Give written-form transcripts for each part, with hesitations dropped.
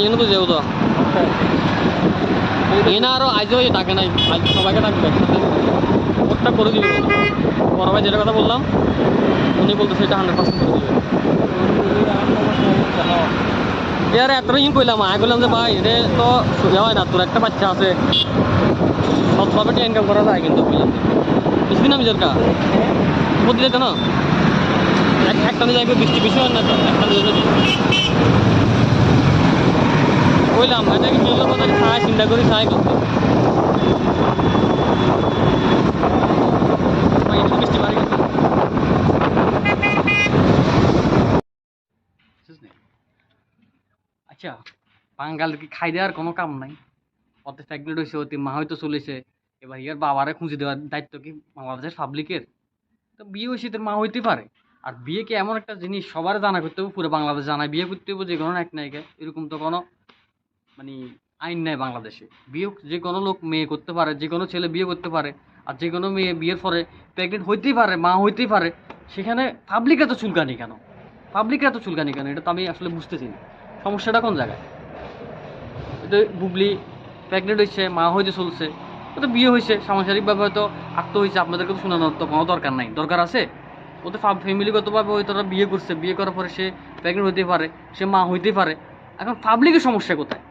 YONO তো যেও তো এনা আরো আজও ডাকে নাই, আজ সবাইকে ডাকবে একসাথে ওটা করে দিবে। বড় ভাই যেটা কথা বললাম উনি বলতে সেটা 100% করে দিবে। এর এত ইন কইলাম আমি বললাম যে ভাই রে তো হয় না, তোর একটা বাচ্চা আছে সৎভাবে ইনকাম করা যায় কিন্তু বুঝলাম বুঝবি না নিজের কা বুঝলে তো না একটা নিয়ে যাবে বৃষ্টি বেশি হয় না তো একটা নিয়ে যাবে কইলাম এটা কি নিয়ে কথা খায় চিন্তা করি খায় করতে বৃষ্টি বাড়ি গেছে। আচ্ছা বাঙাল কি খাই দেওয়ার কোনো কাম নাই, অত প্রেগনেন্ট হয়েছে অতি মা হয়তো চলেছে, এবার ইয়ার বাবারে খুঁজে দেওয়ার দায়িত্ব কি বাংলাদেশের পাবলিকের? তো বিয়ে হয়েছে তোর মা হইতে পারে, আর বিয়ে কি এমন একটা জিনিস সবার জানা করতে হবে, পুরো বাংলাদেশ জানায় বিয়ে করতে হবে যে কোনো এক নায়িকা, এরকম তো কোনো মানে আইন নেই বাংলাদেশে। বিয়ে যে কোনো লোক মেয়ে করতে পারে, যে কোনো ছেলে বিয়ে করতে পারে, আর যে কোনো মেয়ে বিয়ের পরে প্রেগনেন্ট হইতেই পারে, মা হইতেই পারে। সেখানে পাবলিক এত চুলকানি কেন? পাবলিকের এত চুলকানি কেন? এটা তো আমি আসলে বুঝতেছি না সমস্যাটা কোন জায়গায়। এটা বুবলি প্রেগনেন্ট হয়েছে, মা হইতে চলছে, তো বিয়ে হয়েছে, সাংসারিকভাবে হয়তো আত্ম হয়েছে, আপনাদেরকে তো শোনানোর তো কোনো দরকার নাই, দরকার আছে? ওদের ফ্যামিলিগতভাবে হয়তো তারা বিয়ে করছে, বিয়ে করার পরে সে প্রেগনেন্ট হইতে পারে, সে মা হইতেই পারে। এখন পাবলিকের সমস্যা কোথায়?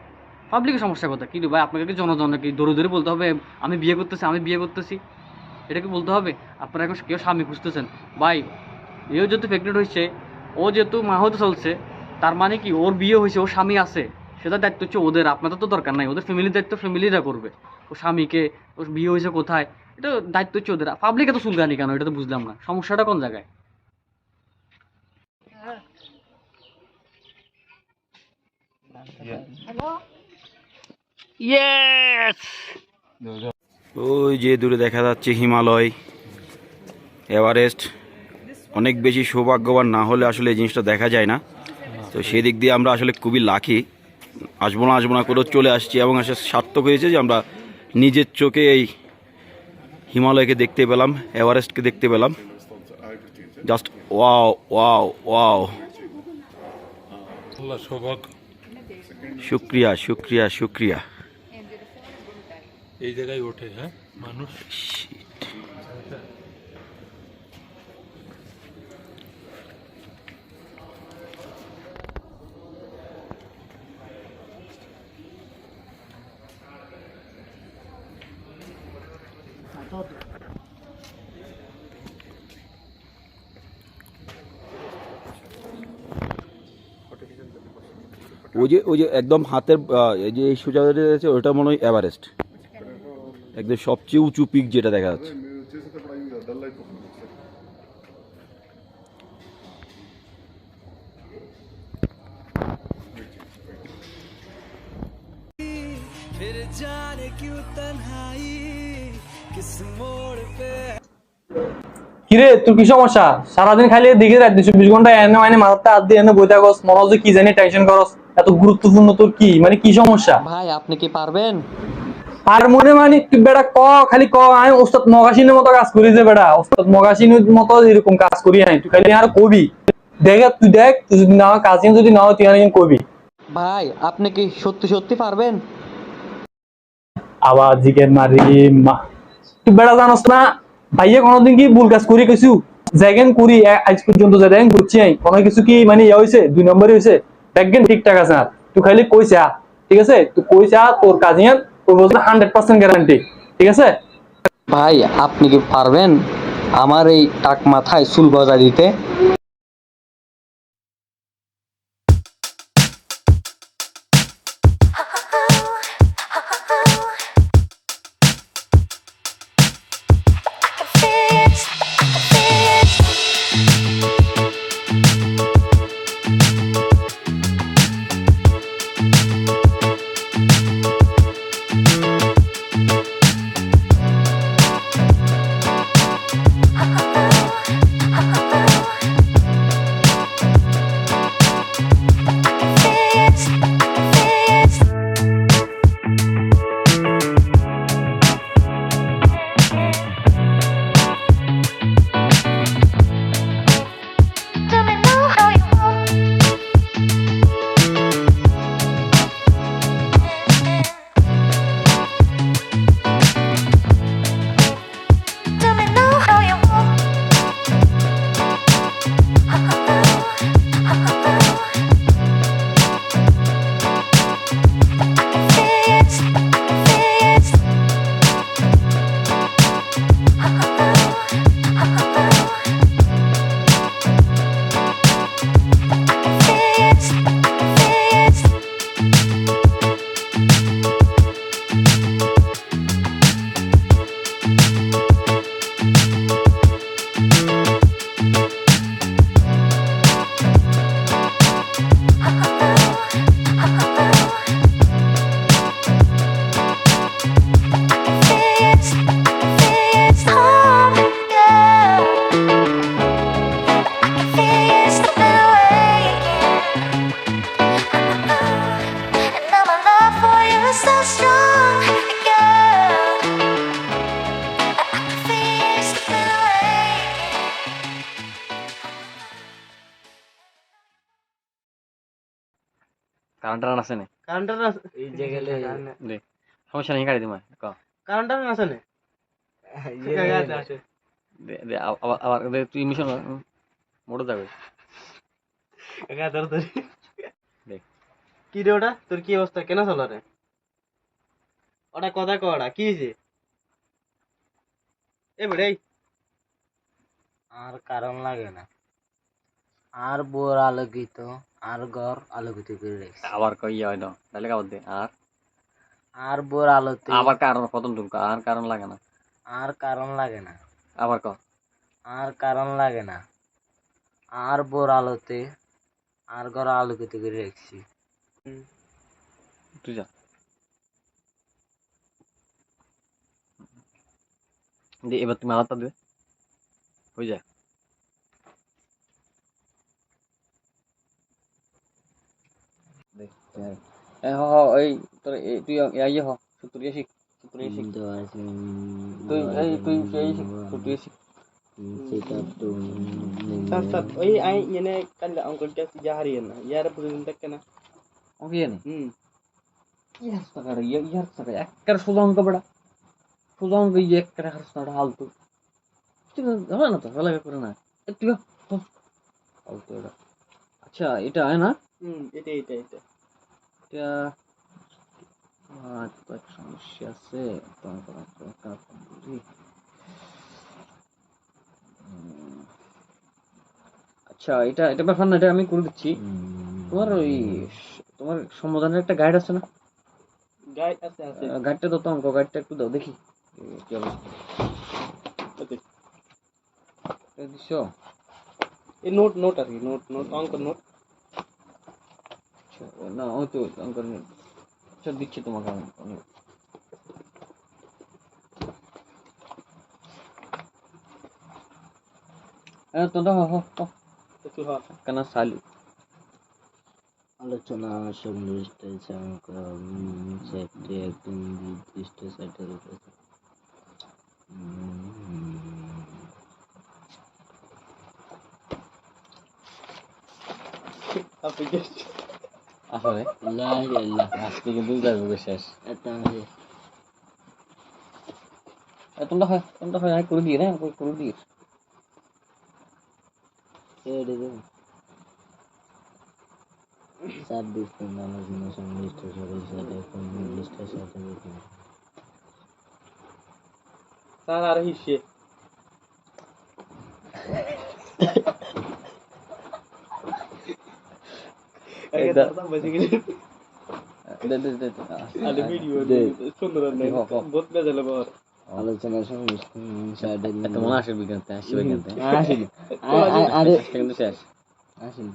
পাবলিকের সমস্যা কোথায়? কি রে ভাই, আপনাকে কি জনজনকে কি দৌড়ে দৌড়ে বলতে হবে আমি বিয়ে করতেছি, আমি বিয়ে করতেছি? এটা কি বলতে হবে? আপনারা এখন কেউ স্বামী খুঁজতেছেন ভাই, এও যেহেতু প্রেগনেন্ট হয়েছে, ও যেহেতু মা হতে চলছে, তার মানে কি ওর বিয়ে হয়েছে, ওর স্বামী আছে, সেটা দায়িত্ব হচ্ছে ওদের, আপনাদের তো দরকার নাই। ওদের ফ্যামিলির দায়িত্ব ফ্যামিলিরা করবে, ও স্বামীকে, ওর বিয়ে হয়েছে কোথায়, এটা দায়িত্ব হচ্ছে ওদের। পাবলিক এত চুলকানি কেন? এটা তো বুঝলাম না, সমস্যাটা কোন জায়গায়? ইয়েস, ওই যে দূরে দেখা যাচ্ছে হিমালয়, এভারেস্ট। অনেক বেশি সৌভাগ্যবান না হলে আসলে এই জিনিসটা দেখা যায় না। তো সেই দিক দিয়ে আমরা আসলে খুবই লাকি, আসবো না করেও চলে আসছি, এবং আসলে সার্থক হয়েছে যে আমরা নিজের চোখে এই হিমালয়কে দেখতে পেলাম, এভারেস্টকে দেখতে পেলাম। জাস্ট ওয়াও ওয়াও ওয়াও, শুক্রিয়া শুক্রিয়া শুক্রিয়া। এই জায়গায় ওঠে হ্যাঁ মানুষ। ওই যে একদম হাতের এই যে এই সোজা আছে, ওটা মনে হয় এভারেস্ট, একদম সবচেয়ে উঁচু পিক যেটা দেখা যাচ্ছে। কিরে তোর কি সমস্যা? সারাদিন খালি দিকে রাত 24 ঘন্টা এনে মানে মাথাতে হাত দিয়ে এনে বইতে গস, মনে হচ্ছে কি জানি টেনশন করস, এত গুরুত্বপূর্ণ তোর কি মানে কি সমস্যা? ভাই আপনি কি পারবেন? আর মনে মানে তুই বেটা খালি আমি ওস্তাদ মগাসিনের মতো কাজ করি, যে বেটা ওস্তাদ মগাসিনের মতো এরকম কাজ করি নাই, তুই খালি আর কবি তুই দেখ তুই যদি না কাজ যদি না হয় তুই আর কবি। ভাই আপনি কি সত্যি সত্যি পারবেন? আবার জিগের মারি মা, তুই বেটা জানোস না ভাইয়া কোনোদিন কি ভুল কাজ করি কিছু জায়গান করি আজ পর্যন্ত যা দেখেন করছি নাই কোনো কিছু কি মানে ইয়ে হয়েছে 2 নম্বরই হয়েছে, দেখবেন ঠিকঠাক আছে না? তুই খালি কইছে ঠিক আছে, তুই কইছে তোর কাজিয়ান তোর বলছে 100% গ্যারান্টি, ঠিক আছে? ভাই আপনি কি পারবেন আমার এই টাক মাথায় চুল গজা দিতে? কারেন্ট আছে না কারেন্টার এই যে গেলে দে সমস্যা নেই গাড়ি দিমা ক কারেন্টার আছে না ইয়ে দে দে আবার আবার দে তুই মিশন মোড়ে যাবে দেখ। কি রে ওটা তোর কি অবস্থা কেন চলো রে ওটা কথা কটা কি হয়েছে এ বেড়ে আর কারণ লাগে না আর বোর আলোকিত আর ঘর আলোকিত করে রেখেছি আবার কই হয় না তাহলে কাবার দে আর বোর আলোতে আবার কারণ প্রথম তুমি আর কারণ লাগে না আর কারণ লাগে না আবার ক আর কারণ লাগে না আর বোর আলোতে আর ঘর আলোকিত করে রেখেছি তুই যা দে এবার তুমি আলাদা দে হয়ে যায় দেখ এই তোর তুই ইয়ে হ সূত্রিয়া শিখ সূত্রিয়া শিখ তুই এই শিখ সূত্রিয়া শিখ সাত সাত ওই আই ইনে কাল অঙ্কল কে যা হারিয়ে না ইয়ার বুঝিন তক কেন ওকে জানি ইয়ার টাকা ইয়ার টাকা একবার সোজা অঙ্ক বড়া সোজা অঙ্ক ইয়ে একবার হারস্তাটা হালতু তুই হবে না তো ভালো করে না তুই হালতু এটা আচ্ছা এটা হয় না এটা এটা এটা এটা তো এক সমস্যা আছে আচ্ছা এটা এটা ব্যাপার না এটা আমি করে দিচ্ছি তোমার ওই তোমার সমাধানের একটা গাইড আছে না গাইড আছে আছে গাইডটা দাও তো অঙ্ক গাইডটা একটু দাও দেখি কি অবস্থা ওকে এটা দিছো এই নোট নোট আর কি নোট নোট অঙ্ক নোট আচ্ছা না ও তো অঙ্ক আচ্ছা দিচ্ছি তোমাকে আমি তো দাও একটু হ্যাঁ কেন সালি আলোচনা সংশ্লিষ্ট সেটটি একদম নির্দিষ্ট সেটের উপর আপনি কি আসলে আজকে কিন্তু যাবে শেষ তোমরা হয় করে দিয়ে না করে দিয়ে আলোচনা সংশ্লিষ্ট সকল সেট একদম নির্দিষ্ট সেটের উপর স্যার আর হিসে এটা আরে ভিডিও সুন্দর না বহুত মজা লাগে আলোচনা সংশ্লিষ্ট সেটের এত মনে আসে বিজ্ঞানতে আসি বিজ্ঞানতে আরে কিন্তু শেষ আসেন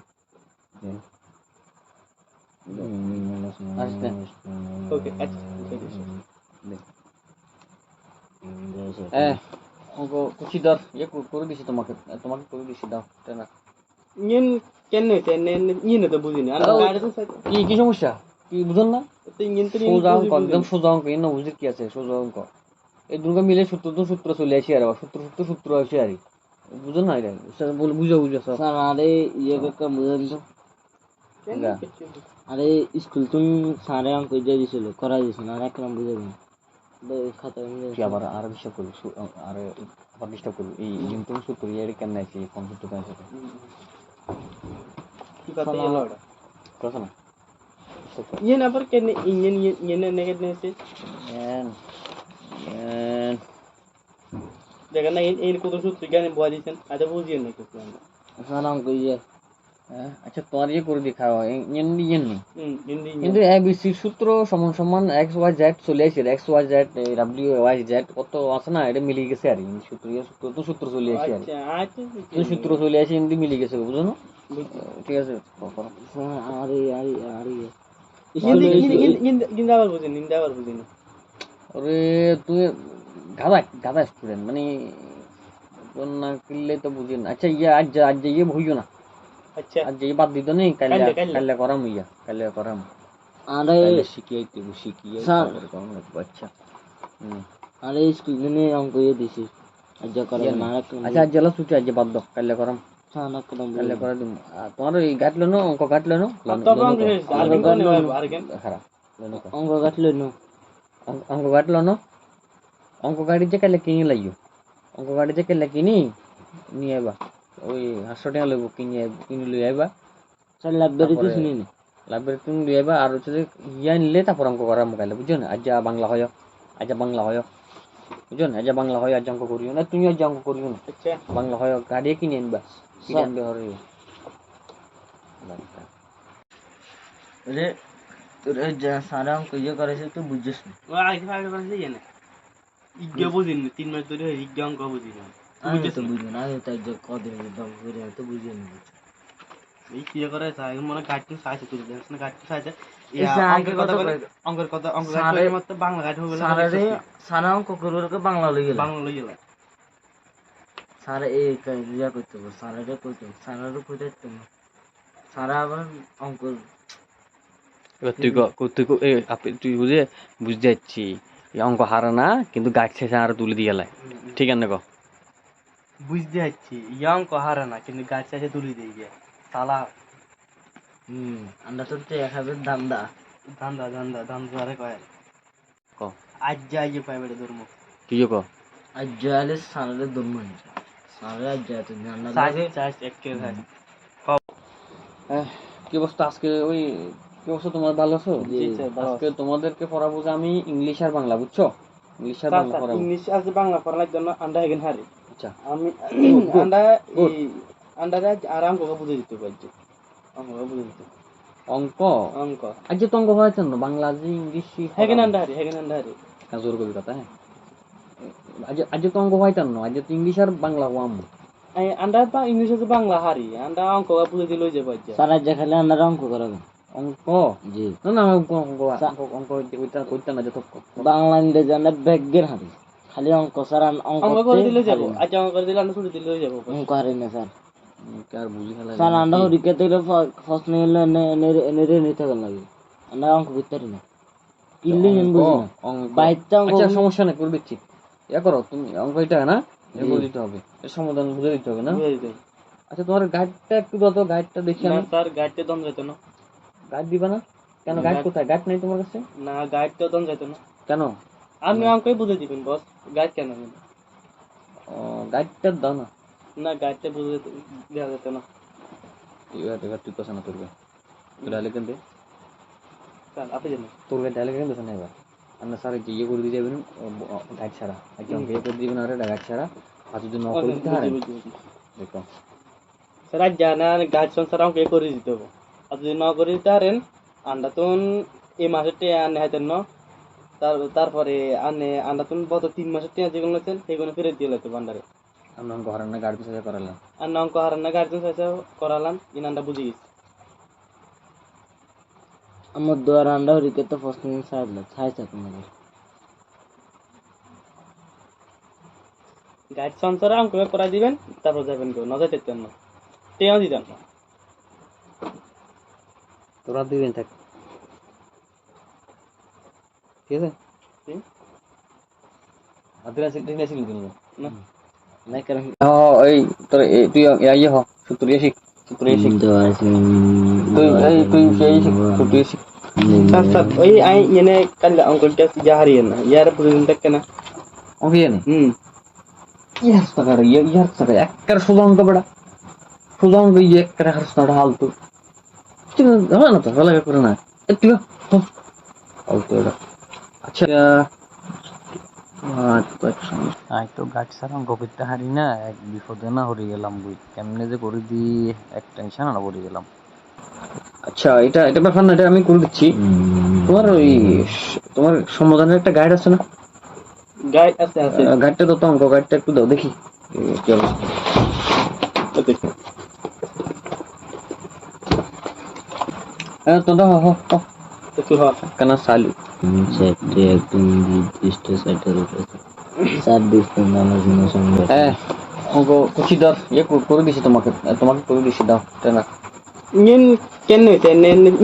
ওকে আচ্ছা অঙ্ক কুচি ধর ইয়ে করে দিছি তোমাকে তোমাকে করে দিছি দাও তাই না ইন কেন ইন তো বুঝিনি আর গাড়ি তো কি সমস্যা কি বুঝুন না তো ইন তো সোজা অঙ্ক একদম সোজা অঙ্ক ইন বুঝে কি আছে সোজা অঙ্ক এই দুটো মিলে সূত্র চলে আসি আর সূত্র আসে আর বুঝুন না এটা বলে বুঝো সব স্যার আরে ইয়ে কাকা বুঝেন তো আরে স্কুল তুমি স্যারে অঙ্ক দিয়ে দিছিল করাই দিছিল আর একদম বুঝে দিন খাতা কি আবার আর বিশ্বাস করি আর আবার ডিস্টার্ব করি এই কিন্তু সূত্র ইয়ে কেন আছে কোন সূত্র কেন আছে কি কথা এলো ওটা কথা না ইন আবার কেন ইন নেগেট নেছে দেখেন না এই কত সূত্র জ্ঞানে বয়া দিয়েছেন আজ বুঝিয়ে না কিছু স্যার অঙ্ক ইয়ে আচ্ছা তোমার ইয়ে করে দেখাও হিন্দি হিন্দি কিন্তু এবিসি সূত্র সমান সমান এক্স ওয়াই জেড চলে আসে X Y Z W Y Z কত আছে না এটা মিলে গেছে আর সূত্র চলে আসে আর আচ্ছা আচ্ছা সূত্র চলে আসে হিন্দি মিলে গেছে বুঝো না ঠিক আছে আরে আরে আরে হিন্দি হিন্দি আবার বুঝিনি হিন্দি আবার বুঝিনি ওরে তুই গাধা স্টুডেন্ট মানে না কিনলে তো বুঝি না আচ্ছা ইয়ে আজ ইয়ে ভুইও না আচ্ছা আজ ইয়ে বাদ দিত নেই কাল্লে করাম ইয়া কাল্লে করাম আরে শিখিয়ে স্যার আচ্ছা আরে স্কুল দিনে অঙ্ক ইয়ে দিছি আজ করে না আচ্ছা আজ জেলা ছুটি আজ বাদ দাও কাল্লে করাম সানা কলম তাহলে করে দিন তোমার ওই গাঁটলো না অঙ্ক গাঁটলো না তবে আমি আরেকদিন কোন আরেকদিন খারাপ অঙ্গ কাটলে নো অঙ্ক গাঁটলো না অঙ্ক গাড়ি যে কেলে কিনি লাগিও অঙ্ক গাড়ি যে কেলে কিনি নিয়ে আইবা ওই 800 টাকা লইব কিনি লই আইবা স্যার লাইব্রেরি তো তারপরে- শুনি না লাইব্রেরি তুমি লই আইবা আর হচ্ছে যে ইয়া নিলে তারপর অঙ্ক করা মোবাইলে বুঝছো না আজ বাংলা হয় আজ বাংলা হয় বুঝছো না আজ বাংলা হয় আজ অঙ্ক করিও না তুমি আজ অঙ্ক করিও না আচ্ছা বাংলা হয় গাড়ি কিনে আনবা কিনে আনবে হরে রে তোর যা সারা অঙ্ক ইয়ে করেছে তুই বুঝছিস না ও আগে ফাইলে করে দিয়ে না ইজ্ঞ বুঝিন 3 মাস ধরে ইজ্ঞ অঙ্ক বুঝিন আমি তো বুঝি না আমি তাই যে কদিন দম করে তো বুঝি না এই কি করে তাই মনে কাটতে সাইছে তুই দেখ না কাটতে সাইছে এই যে আগে কথা কথা বলে কই- অঙ্কের কথা অঙ্ক সারে- কাটতে মত বাংলা কাট হবে সারা রে সারা অঙ্ক করবে বাংলা লই গেল বাংলা লই গেল সারা এই ইয়া করতে হবে সারা রে কইতে সারা কইতে না সারা আবার অঙ্ক এবার তুই বুঝে বুঝতে যাচ্ছি এই অঙ্ক হারা না কিন্তু গাছ শেষে আর তুলে দিয়ে গেলাই ঠিক আছে গো বুঝতে যাচ্ছি ইয়ং কহারা না কিন্তু গাছ চাষে তুলি দিয়ে গিয়ে সালা আমরা তো দেখাবে দান্দা ধান্দা ধান্দা ধান্দা আরে কয় ক আজ যাই যে পাইবে ধর্ম কি ক আজ জালে সারা ধর্ম সারা আজ যাতে জানা সাইজ লাগে চাষ একে ভাই কি অবস্থা আজকে ওই কি অবস্থা তোমার ভালো আছো জি স্যার ভালো আজকে তোমাদেরকে পড়াবো যে আমি ইংলিশ আর বাংলা বুঝছো ইংলিশ আর বাংলা পড়াবো ইংলিশ আছে বাংলা পড়ার জন্য আন্ডা হেগেন হারি আচ্ছা আমি আন্ডা এই আন্ডারে আরাম করে বুঝে দিতে পারছি অঙ্ক বুঝে দিতে অঙ্ক অঙ্ক আজ তো অঙ্ক হয়েছে না বাংলা যে ইংলিশ হেগেন আন্ডা হারি জোর কবি কথা হ্যাঁ আজ তো অঙ্ক হয়তাম না আজ তো ইংলিশ আর বাংলা হওয়াম এই আন্ডা বা ইংলিশ আছে বাংলা হারি আন্ডা অঙ্ক বুঝে দিলে যে পারছে সারা দেখালে আমরা অঙ্ক করাবে অঙ্ক জি না না অঙ্ক অঙ্ক অঙ্ক করতে না যত বাংলা ইংরেজি আমরা ব্যাগের হারি খালি অঙ্ক স্যার অঙ্ক অঙ্ক করে দিলে যাবো আজ অঙ্ক করে দিলে আমরা ছুটি দিলে যাবো অঙ্ক হারি না স্যার আর বুঝি খেলা স্যার আমরা হরিকে থেকে ফার্স্ট নিলে এনে নিতে লাগে আমরা অঙ্ক করতে পারি না কিল্লি হেন বুঝি না অঙ্ক বাইতে অঙ্ক আচ্ছা সমস্যা নেই করে দিচ্ছি ইয়া করো তুমি অঙ্ক এটা না এর বলে দিতে হবে এর সমাধান বুঝে দিতে হবে না বুঝে দিতে আচ্ছা তোমার গাইডটা একটু দাও তো গাইডটা দেখি না আমি স্যার গাইডটা দম যেত না গাইড দিবা না কেন গাইড কোথায় গাইড নেই তোমার কাছে না গাইডটা দম যেত না কেন আপনি অঙ্কই বুঝে দিবেন বস গাইড কেন নেবেন? গাইডটা দাও না না গাইডটা বুঝে দেওয়া যেত না এবার তুই কথা না তোর ডায়লগ কেন দে স্যার আপনি জানেন তোর ডায়লগ কেন দেশ না এবার আমরা স্যার যে ইয়ে করে দিয়ে যাবেন গাইড ছাড়া একদম ইয়ে করে দিবেন আরে গাইড ছাড়া আর যদি ন করে দিতে হারেন দেখো স্যার আজ জানা গাইড সংসার অঙ্ক করে দিতে হবে আর যদি ন করে দিতে পারেন আন্ডা তো এই মাসের টিয়া আনে হাতেন ন তারপরে আনে আন্ডা তো গত 3 মাসের টিয়া যেগুলো আছেন সেগুলো ফেরত দিয়ে লাগতো ভান্ডারে আমরা অঙ্ক হারান না গাইড পিছিয়ে করালাম আর অঙ্ক হারান না গার্জেন সাথে করালাম ইন আন্ডা বুঝে গেছি আমার দুয়ার আন্ডা হরিকে তো ফার্স্ট নিয়ে ছাড়লো ছাইছে তোমাদের গাইড সংসারে অঙ্ক করা দিবেন তারপর যাবেন কেউ না যাইতেন না টিয়াও দিতেন না তোরা দিবেন থাক ঠিক আছে হুম। আদিরা সিটি না সিটি দিন না নাই কারণ এই তোর তুই ইয়ে হ সূত্রিয়ে শিখ সূত্রিয়ে শিখ তুই সেই শিখ সূত্রিয়ে শিখ স্যার স্যার ওই আই এনে কাল অঙ্কলটা যা হারিয়ে না ইয়ার প্রতিদিন থাকে না অঙ্ক ইয়ে নেই হুম ইয়ার টাকার ইয়ার টাকা একটার সোজা অঙ্ক বেড়া সোজা অঙ্ক ইয়ে একটা হারস না হালতু হয় না তো ভালো করে না একটু হালতু এটা আচ্ছা আই তো গাছ ছাড়া অঙ্ক করতে হারি না এক বিপদে না হরে গেলাম বই কেমনে যে করে দি এক টেনশন না পড়ে গেলাম আচ্ছা এটা এটা ব্যাপার না এটা আমি করে দিচ্ছি তোমার ওই তোমার সমাধানের একটা গাইড আছে না গাইড আছে আছে গাইডটা দাও তো অঙ্ক গাইডটা একটু দাও দেখি কি অবস্থা দেখো তো দাও হ একটু হ কেন চালু সেটে একদম নির্দিষ্ট সেটের উপরে স্যার দেখুন আমার জন্য সঙ্গে হ্যাঁ অঙ্ক কুচি দাও ইয়ে করে দিছি তোমাকে তোমাকে করে দিছি দাও না ইন কেন হইছে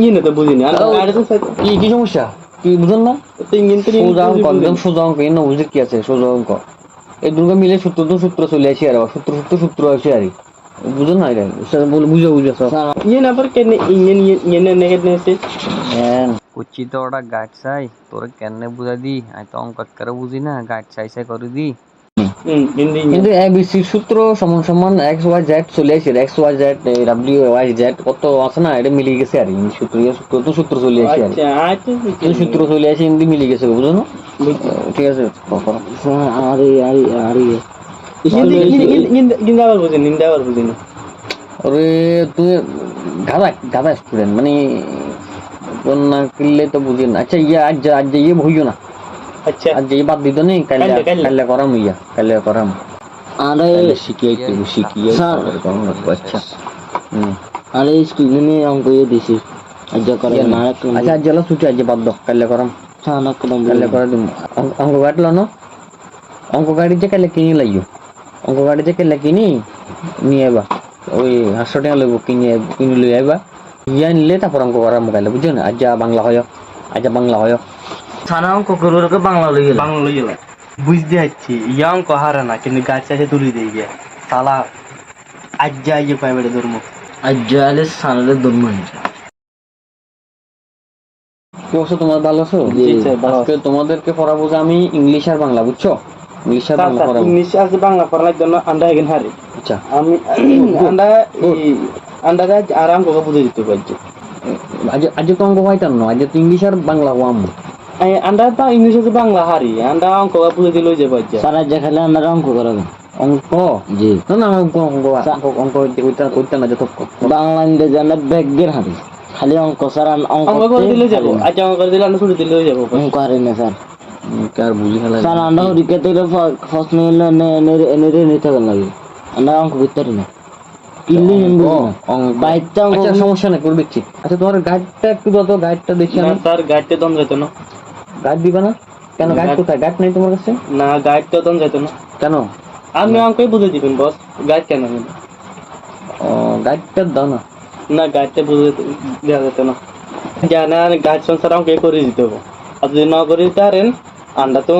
ইন তো বুঝিনি আর গাইডেন্স সাথে কি সমস্যা কি বুঝুন না তো ইন তো সোজা অঙ্ক একদম সোজা অঙ্ক এনে বুঝে কি আছে সোজা অঙ্ক এই দুর্গা মিলে সূত্র চলে আসি আর সূত্র আছে আর বুঝো না এটা বলে বুঝো বুঝো সব ইয়ে না পর কেন ইঞ্জিন ইয়ে নে নেছে হ্যাঁ করছি তো ওটা গাইড চাই তোরে কেনে বুঝাই দি আমি তো অঙ্ক করে বুঝি না গাইড চাই করে দি। হিন্দি কিন্তু এবিসি সূত্র সমান সমান এক্স ওয়াই জেড চলে আসছে X Y Z W Y Z কত আছে না এটা মিলে গেছে আর কি সূত্র সূত্র তো সূত্র চলে আসছে আর আচ্ছা আচ্ছা এই সূত্র চলে আসছে হিন্দি মিলে গেছে বুঝো না ঠিক আছে আরে আরে আরে হিন্দি হিন্দি আবার বুঝেন হিন্দি আবার বুঝেন ওরে তুই গাধা গাধা স্টুডেন্ট মানে তোর না কিনলে তো বুঝি না আচ্ছা ইয়ে আজ ইয়ে ভুইও না আচ্ছা আজ ইয়ে বাদ দিত নেই কালে কালে করাম ইয়া কালে করাম আরে শিখিয়ে শিখিয়ে আচ্ছা আরে স্কুলে অঙ্ক ইয়ে দিছি আজ করে না আচ্ছা আজ জলা ছুটি আজ বাদ দাও কালে করাম না কদম কালে করে দিম অঙ্ক কাটলো না অঙ্ক গাড়ি যে কালে কিনে লাইও অঙ্ক গাড়ি যে কালে কিনি নিয়ে আইবা ওই 500 টাকা লইব কিনে লই আইবা ইয়া নিলে তারপর অঙ্ক করা মোবাইলে বুঝছো না আজ বাংলা হয় আজ বাংলা হয় ছানা অঙ্ক করে বাংলা লই গেল বাংলা লই গেলা বুঝতে যাচ্ছি ইয়া অঙ্ক হারে না কিন্তু গাছ চাষে তুলি দিয়ে গিয়া সালা আজ যা ইয়ে পাইবে ধর্ম আজ আলে সানালে দম কি অবস্থা তোমার ভালো আছো জি স্যার, ভালো আজকে তোমাদেরকে পড়াবো যে আমি ইংলিশ আর বাংলা বুঝছো ইংলিশ আর বাংলা পড়াবো ইংলিশ আছে বাংলা পড়ার জন্য আন্ডা এগেন হারে আচ্ছা আমি আন্ডা আন্ডাটা আরাম করে বুঝে দিতে পারছি আজ তো অঙ্ক হইতাম না আজ তো ইংলিশ আর বাংলা হওয়াম আন্ডা তো ইংলিশ আছে বাংলা হারি আন্ডা অঙ্ক বুঝে দিলে যে পারছে সারা যে খেলে আমরা অঙ্ক করাবে অঙ্ক জি না না অঙ্ক অঙ্ক অঙ্ক কইতে না যত বাংলা ইংরেজি আমরা ব্যাগের হারি খালি অঙ্ক স্যার অঙ্ক করে দিলে যাবো আজ অঙ্ক করে দিলে আমরা ছুটি দিলেও যাবো অঙ্ক হারি না স্যার কার বুঝি খেলা স্যার আমরা হরিকে তো ফার্স্ট নিলে নেরে নিতে লাগে আমরা অঙ্ক করতে পারি না কিল্লি হিন্দু বাইকটা আচ্ছা সমস্যা নেই করে দিচ্ছি আচ্ছা তোমার গাইডটা একটু দাও তো গাইডটা দেখি আমি স্যার গাইডটা দম যেত না গাইড দিবা না কেন গাইড কোথায় গাইড নেই তোমার কাছে না গাইডটা দম যেত না কেন আপনি অঙ্কই বুঝে দিবেন বস গাইড কেন নেবেন ও গাইডটা দাও না না গাইডটা বুঝে দেওয়া যেত না জানা গাইড সংসার অঙ্ক করে দিতে হবে আর যদি না করে দিতে পারেন আন্ডা তো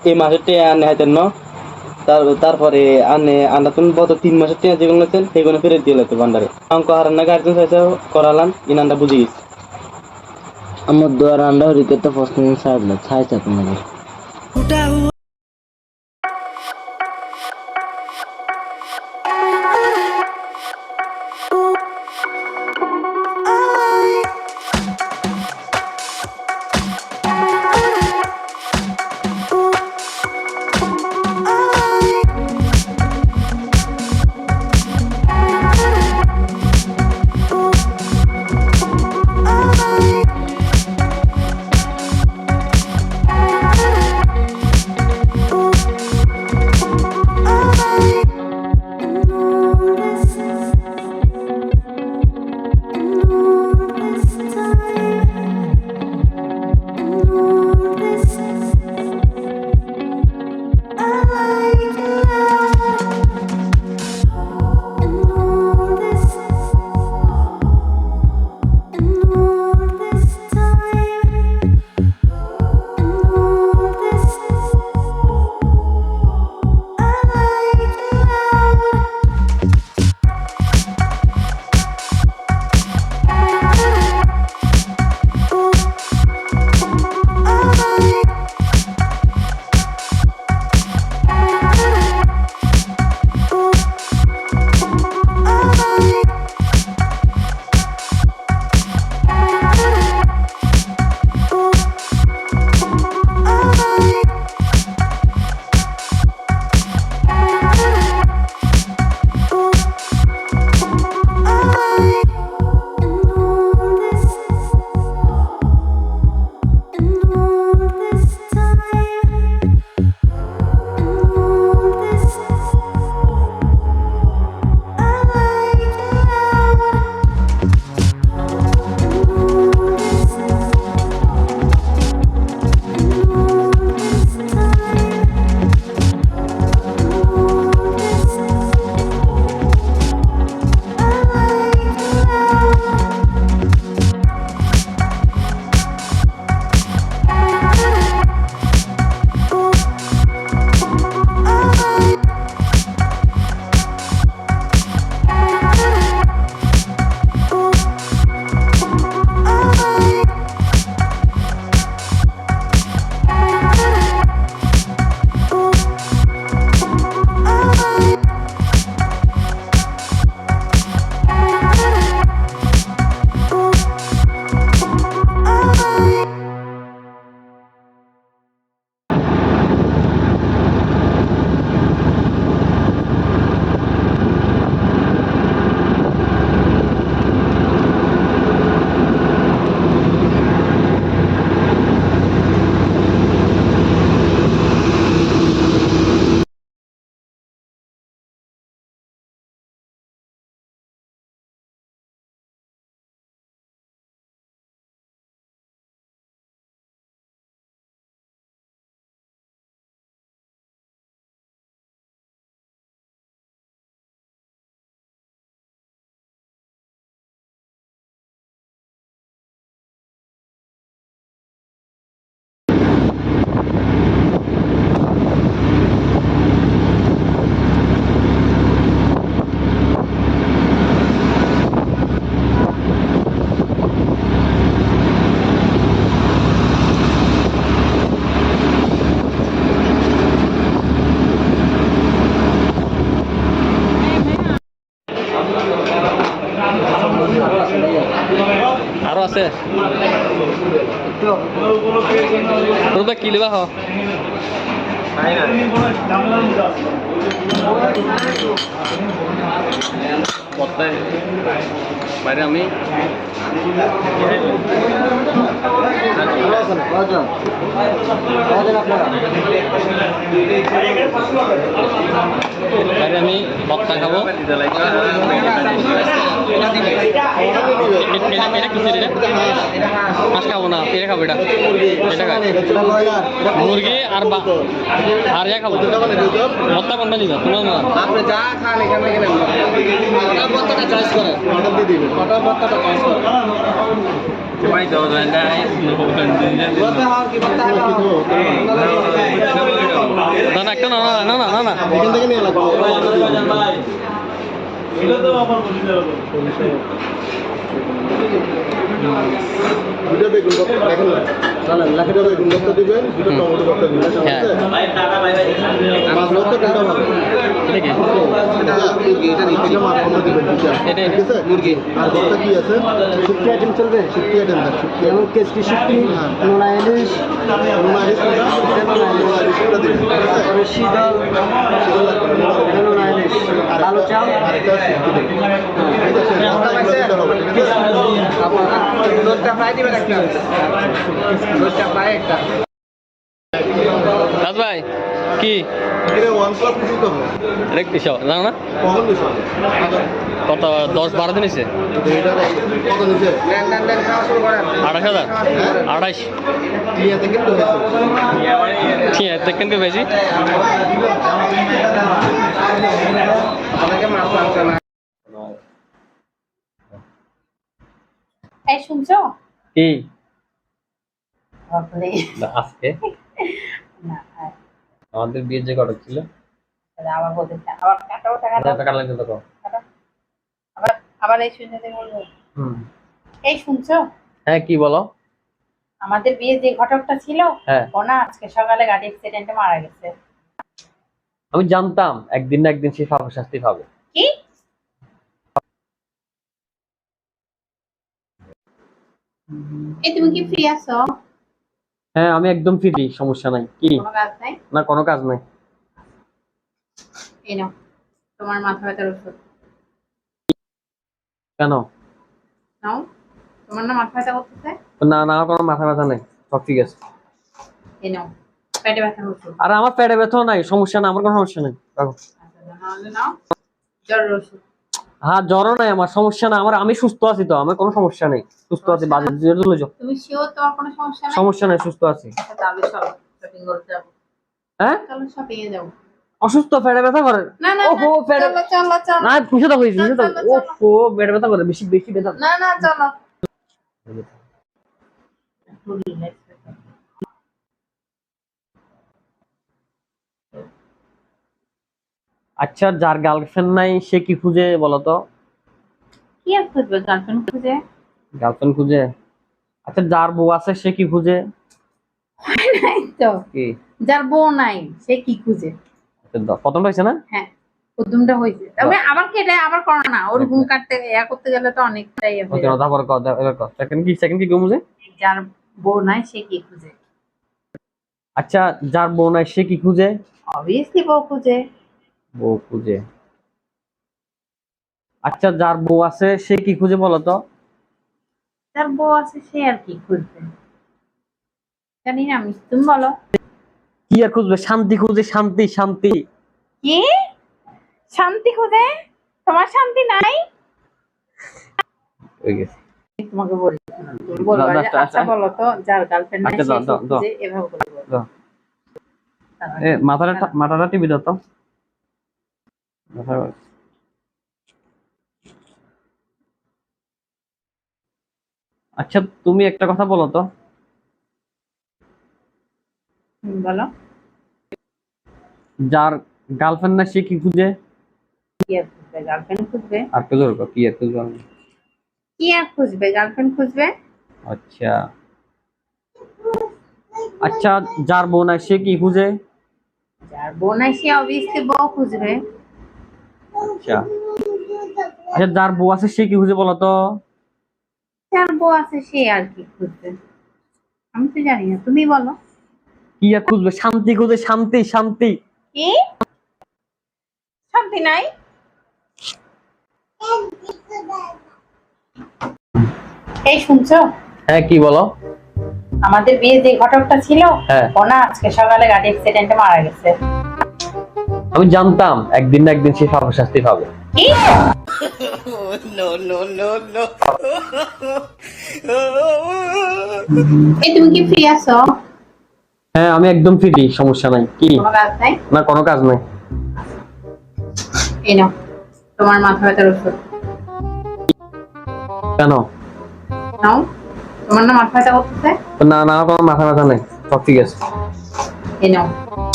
এই মাসের টেয়া আনে হাতেন না তারপরে আনে আন্ডা তুমি গত 3 মাসের টেয়া যেগুলো আছেন সেগুলো ফেরত দিয়ে লাগতো ভান্ডারে অঙ্ক হারান না গার্জেন সাইজে করালাম ইনান্ডা বুঝে গেছি আমার দোয়ার আন্ডা হরিকে তো ফার্স্ট নিয়ে ছাড়লো ছাইছে তোমাদের আছে তোমরা কি লিবা হ বাইরে আমি বাইরে আমি ভর্তা খাবো এটা কিসের এটা মাছ খাবো না এটা খাবো এটা এটা খাই মুরগি আর আর ইয়া খাবো ভর্তা কোনটা নিবা তোমার না আপনি যা খান এখান থেকে নেন ভর্তাটা চয়েস করেন অর্ডার দিয়ে দিবেন ভর্তাটা চয়েস করেন ভাই দাও না ভর্তা হওয়ার কি ভর্তা হলো না না একটা না না না না না এখান থেকে নিয়ে লাগবে দুটো বেগুন ভর্তা দেখেন না দুটো বেগুন ভর্তা দিবেন দুটো টমেটো ভর্তা দিবেন মাছ ভর্তা কোনটা ভালো এটা কি এটা নিচে মাছ ভর্তা দিবেন এটা ঠিক আছে মুরগি আর ভর্তা কি আছে শুটকি আইটেম চলবে শুটকি আইটেম দেন শুটকি এবং কেসকি শুটকি নোনা ইলিশ নোনা ইলিশ নোনা ইলিশটা দিবেন তারপরে শীতল শীতল এটা নোনা ইলিশ আর আলু চাল আর একটা শুটকি দিবেন ঠিক আছে ভর্তা দিতে হবে ঠিক আছে দুধটা ফ্রাই দিবেন একটা দুধটা ফ্রাই একটা রাজ ভাই কি এটা ওয়ান প্লাস কিছু তো হবে এটা কিসব জানো না কখন দিছো কত 10-12 দিন হয়েছে এটা কত নিছে দেন খাওয়া শুরু করেন 28,000 28 ইয়া থেকে তো হয়েছে ঠিক আছে দেখেন কে বেশি আমাকে মাছ মাংস না এই শুনছো কি বাপরে আজকে না আর আমাদের বিয়ে যে কটা ছিল তাহলে আবার বলতে আবার কাটাও টাকা দাও টাকা লাগবে তো আবার আবার এই শুনতে বলবো এই শুনছো হ্যাঁ কি বলো আমাদের বিয়ে যে ঘটকটা ছিল হ্যাঁ ও না আজকে সকালে গাড়ি অ্যাক্সিডেন্টে মারা গেছে আমি জানতাম একদিন না একদিন সে পাবে শাস্তি পাবে কি এই তুমি কি ফ্রি আছো হ্যাঁ আমি একদম ফ্রি সমস্যা নাই কি কোনো কাজ নাই না কোনো কাজ নাই এই নাও তোমার মাথা ব্যথার ওষুধ কেন নাও তোমার না মাথা ব্যথা করতেছে না না আমার কোনো মাথা ব্যথা নাই সব ঠিক আছে এই নাও পেটে ব্যথার ওষুধ আর আমার পেটে ব্যথাও নাই সমস্যা না আমার কোনো সমস্যা নাই রাখো। আচ্ছা নাহলে নাও জ্বরের ওষুধ হ্যাঁ জ্বরও নাই আমার সমস্যা না আমার আমি সুস্থ আছি তো আমার কোনো সমস্যা নেই সুস্থ আছি বাজার দিয়ে চলে যাও তুমি শিওর তোমার কোনো সমস্যা নাই সমস্যা নাই সুস্থ আছি আচ্ছা তাহলে চলো শপিং করতে যাবো হ্যাঁ চলো শপিং এ যাবো অসুস্থ পেটে ব্যথা করে না না ওহো পেটে চলো চলো চলো না মিশে দাও মিশে দাও চলো, চলো। ওহো পেটে ব্যথা করে বেশি বেশি ব্যথা না না চলো একটু রিল্যাক্স আচ্ছা যার গার্লফ্রেন্ড নাই সে কি খুঁজে বলো তো কি আর খুঁজবে গার্লফ্রেন্ড খুঁজে গার্লফ্রেন্ড খুঁজে আচ্ছা যার বউ আছে সে কি খুঁজে নাই তো কি যার বউ নাই সে কি খুঁজে আচ্ছা, প্রথমটা হয়েছে না হ্যাঁ প্রথমটা হয়েছে তবে আবার কেটে আবার করো না ওর গুণ কাটতে ইয়া করতে গেলে তো অনেকটাই ইয়ে হয়ে ওকে যাবে। তারপর কর সেকেন্ড কি খুঁজে যার বউ নাই সে কি খুঁজে আচ্ছা যার বউ নাই সে কি খুঁজে অবভিয়াসলি বউ খুঁজে বউ খুঁজে আচ্ছা যার বউ আছে সে কি খুঁজে বলো তো যার বউ আছে সে আর কি খুঁজবে জানি না আমি তুমি বলো কি আর খুঁজবে শান্তি খুঁজে শান্তি শান্তি কি শান্তি খুঁজে তোমার শান্তি নাই হয়ে গেছে তোমাকে বলি তুমি বলবা যে, আচ্ছা, আচ্ছা বলো তো যার গার্লফ্রেন্ড নাই আচ্ছা, সে দাও, কি দাও, দাও। খুঁজে এভাবে বলবো দাও। এ মাথাটা টিভি দাও তো আচ্ছা তুমি একটা কথা বলো তো বলো যার গার্লফ্রেন্ড না সে কি খুঁজে কি আর খুঁজবে গার্লফ্রেন্ড খুঁজবে আর কে ধরো কি আর খুঁজবে কি আর খুঁজবে গার্লফ্রেন্ড খুঁজবে আচ্ছা আচ্ছা যার বউ নাই সে কি খুঁজে যার বউ নাই সে অবভিয়াসলি বউ খুঁজবে আচ্ছা আচ্ছা যার বউ আছে সে কি খুঁজে বলো তো যার বউ আছে সে আর কি খুঁজবে? আমি তো জানি না, তুমি বলো। কি আর খুঁজবে? শান্তি খুঁজে, শান্তি শান্তি। কি শান্তি নাই? এই শুনছো? হ্যাঁ, কি বলো? আমাদের বিয়ে যে ঘটকটা ছিল, হ্যাঁ। ও না আজকে সকালে গাড়ি অ্যাক্সিডেন্টে মারা গেছে। আমি জানতাম একদিন না একদিন সে পাবে, শাস্তি পাবে। কি? এই তুমি কি ফ্রি আছো? হ্যাঁ, আমি একদম ফ্রি, সমস্যা নাই। কি? কোনো কাজ নাই? না, কোনো কাজ নাই। এই নাও তোমার মাথা ব্যথার ওষুধ। কেন? নাও, তোমার না মাথা ব্যথা করতেছে। না না, আমার কোনো মাথা ব্যথা নাই, সব ঠিক আছে। এই নাও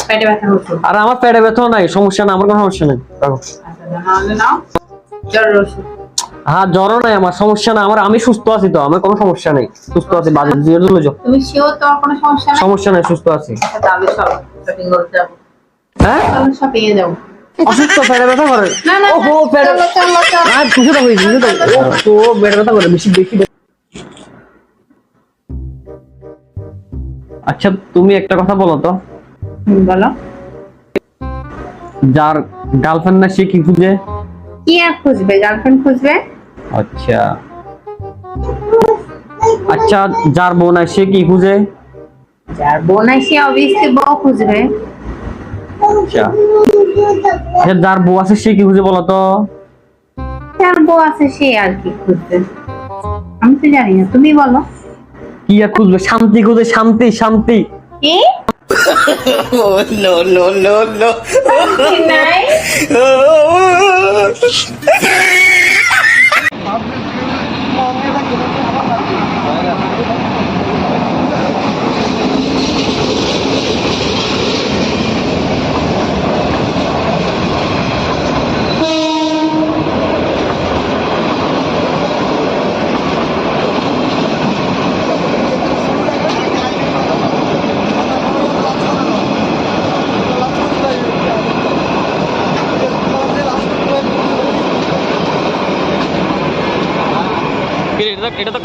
পেটে ব্যথার ওষুধ। আর আমার পেটে ব্যথা নাই, সমস্যা না, আমার কোনো সমস্যা নেই। রাখো। আচ্ছা নাহলে নাও জ্বরের ওষুধ। হ্যাঁ, জ্বরও নাই, আমার সমস্যা না, আমি সুস্থ আছি তো, আমার কোনো সমস্যা নেই, সুস্থ আছি। বাজে দিয়ে চলে যাও। তুমি শিওর তোমার কোনো সমস্যা নাই? সমস্যা নাই, সুস্থ আছি। আচ্ছা তাহলে চলো শপিং করতে যাবো। হ্যাঁ, চলো শপিং এ যাবো। অসুস্থ, পেটে ব্যথা করে। না না ওহো, পেটে চলো চলো চলো। না, বুঝে তো হয়েছে, বুঝে তো। ও তো পেটে ব্যথা করে, বেশি বেশি। আচ্ছা, তুমি একটা কথা বলো তো, বলো। যার গার্লফ্রেন্ড না সে কি খুঁজে? কি আর খুঁজবে? গার্লফ্রেন্ড খুঁজবে। আচ্ছা আচ্ছা, যার বউ নাই সে কি খুঁজে? যার বউ নাই সে অবভিয়াসলি বউ খুঁজবে। আচ্ছা, যার বউ আছে সে কি খুঁজে বলো তো? যার বউ আছে সে আর কি খুঁজবে? আমি তো জানি না, তুমি বলো। কি আর খুঁজবে? শান্তি খুঁজে, শান্তি শান্তি। কি? শান্তি নাই? এটা তো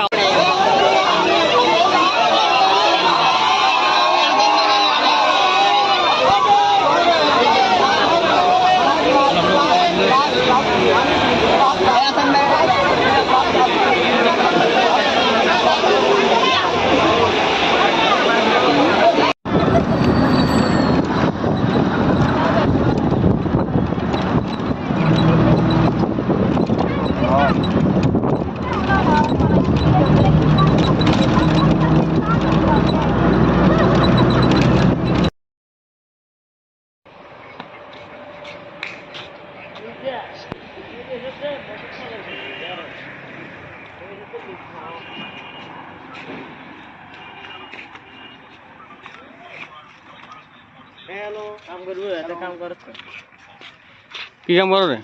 কি কাম করো রে?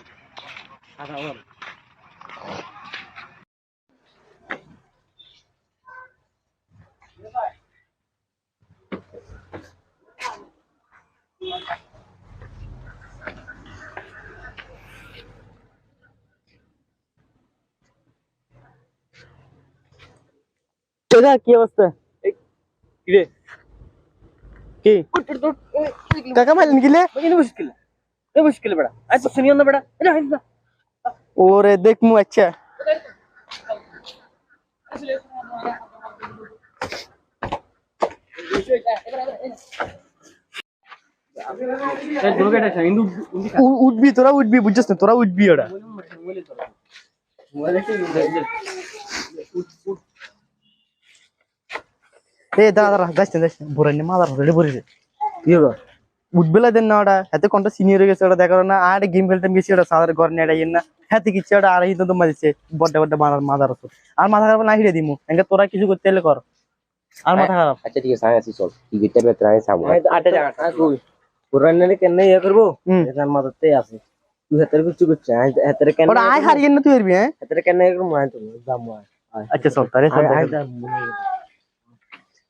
কি অবস্থা? কিরে কি কাকা মাইলেন গিলে মুশকিল এ মুশকিল বেড়া আজ তো শুনিও না বেড়া এটা হইছ না ওরে দেখমু। আচ্ছা এই দুর্গাটা আছে ইন্দু উঠবি, তোরা উঠবি, বুঝছিস না? তোরা উঠবি ওরা। এ দাঁড়া দাঁড়া, যাস না যাস না, ভরে নে মাদার হলে ভরে উঠবেলা দেন না ওটা হাতে কোনটা সিনিয়র হয়ে গেছে ওটা দেখো না। আর গেম খেলতে গেছি ওটা সাদের ঘর নেড়া না হাতে কিচ্ছে ওটা আর হিন্দু তোমার দিচ্ছে বড্ডা বড্ডা মাদার আছে। আর মাথা খারাপ না হিরে দিমু এনকে তোরা কিছু করতে এলে কর। আর মাথা খারাপ। আচ্ছা ঠিক আছে, আসি চল টিকিটটা বেতরা আছে সামনে আটে জায়গা কই পুরাননে কেন ইয়া করব এখান মাথাতে আছে তুই হাতের কিছু করছিস হাতের কেন ওটা আয় হারিয়ে না তুই এরবি। হ্যাঁ হাতের কেন করব আয় তো দাম আয় আচ্ছা চল তারে চল।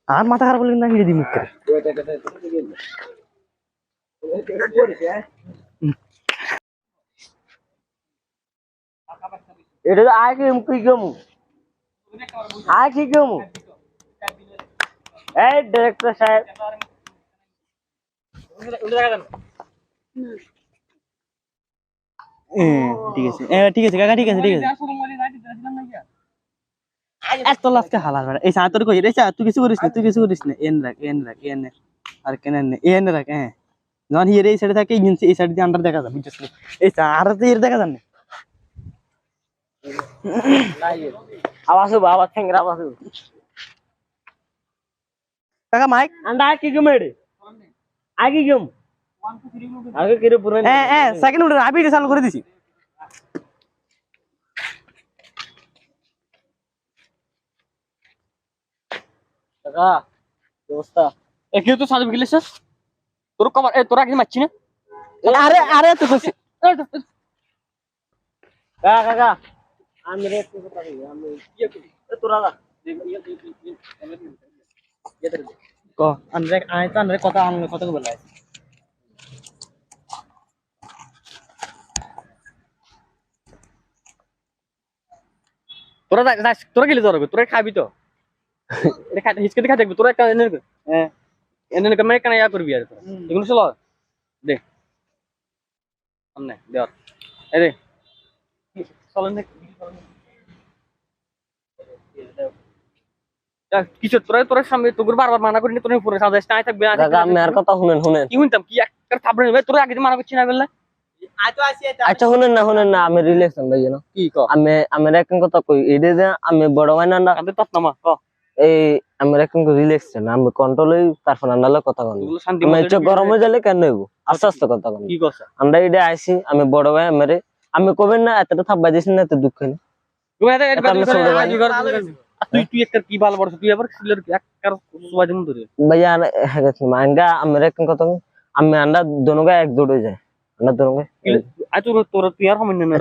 আর মাথা খারাপ হলে না হিরে দিমু করে। এটা আয় কি মুই গমু আর কি কমু এই ডাইরেক্টর সাহেব ঠিক আছে ঠিক আছে কাকা ঠিক আছে ঠিক আছে এত লাস্টে হালার বেড়া এই সাঁতর কই রে তুই কিছু করিস না এন রাখ আর কেন এন রাখ হ্যাঁ যখন হিরে এই সাইডে থাকে এই সাইড দিয়ে আন্ডার দেখা যায় বুঝছিস এই আর এর দেখা যায় না আওয়াজ ঠেংরা আওয়াজ কাকা মাইক আন্ডা কি গমেড়ে আগে গম আগে কিরে পুরো হ্যাঁ সেকেন্ড উঠে আমি এটা চালু করে দিছি কাকা ব্যবস্থা এ কেউ তো সাজে গেলিস তোর কভার এ তোরা কি মারছি না আরে তুই কইছিস কাকা আমি রে তুই কথা বলি আমি কি করি তোরা যা ক আনরে আই তো আনরে কথা আনরে কথা বলা তোরা গেলি তোরা খাবি তো এটা খাই হিচকে খাই দেখবি তোরা একটা এনে হ্যাঁ এনে মানে কেন ইয়া করবি আর তোরা এগুলো চলো দে সামনে দে এই রে চলেন দেখ কিছু তোরা সামনে তোর বারবার মানা করিনি তোর উপরে সাজাইস না থাকবে কাকা আমি আর কথা শুনেন কি শুনতাম কি একটা থাপড়ে নেবে তোরা আগে মানা করছিস না বললে আচ্ছা শুনেন না আমি রিলেশন ভাই জানো কি ক আমি একজন কথা কই এটা যে আমি বড় ভাই না কাঁদে তত নামা ক এই আমি একজন রিলেশন আমি কন্ট্রোলে তারপর আন্ডালে কথা কই এগুলো শান্তি আমি ইচ্ছা গরম হয়ে গেলে কেন হইব আস্তে আস্তে কথা কই কি কস আমরা এটা আইছি আমি বড় ভাই আমারে আমি কবেন না এতটা থাপ্পা দিছিস না এত দুঃখ নেই তুই একটা কি ভালো বড় তুই আবার সিলের একবার সুবাজ মন ধরে ভাইয়া মাঙ্গা আমি একজন কথা আমি আন্ডা দোনোগা এক দৌড়ে যায় আন্ডা দোনোগা আই তোর তুই আর হমিন না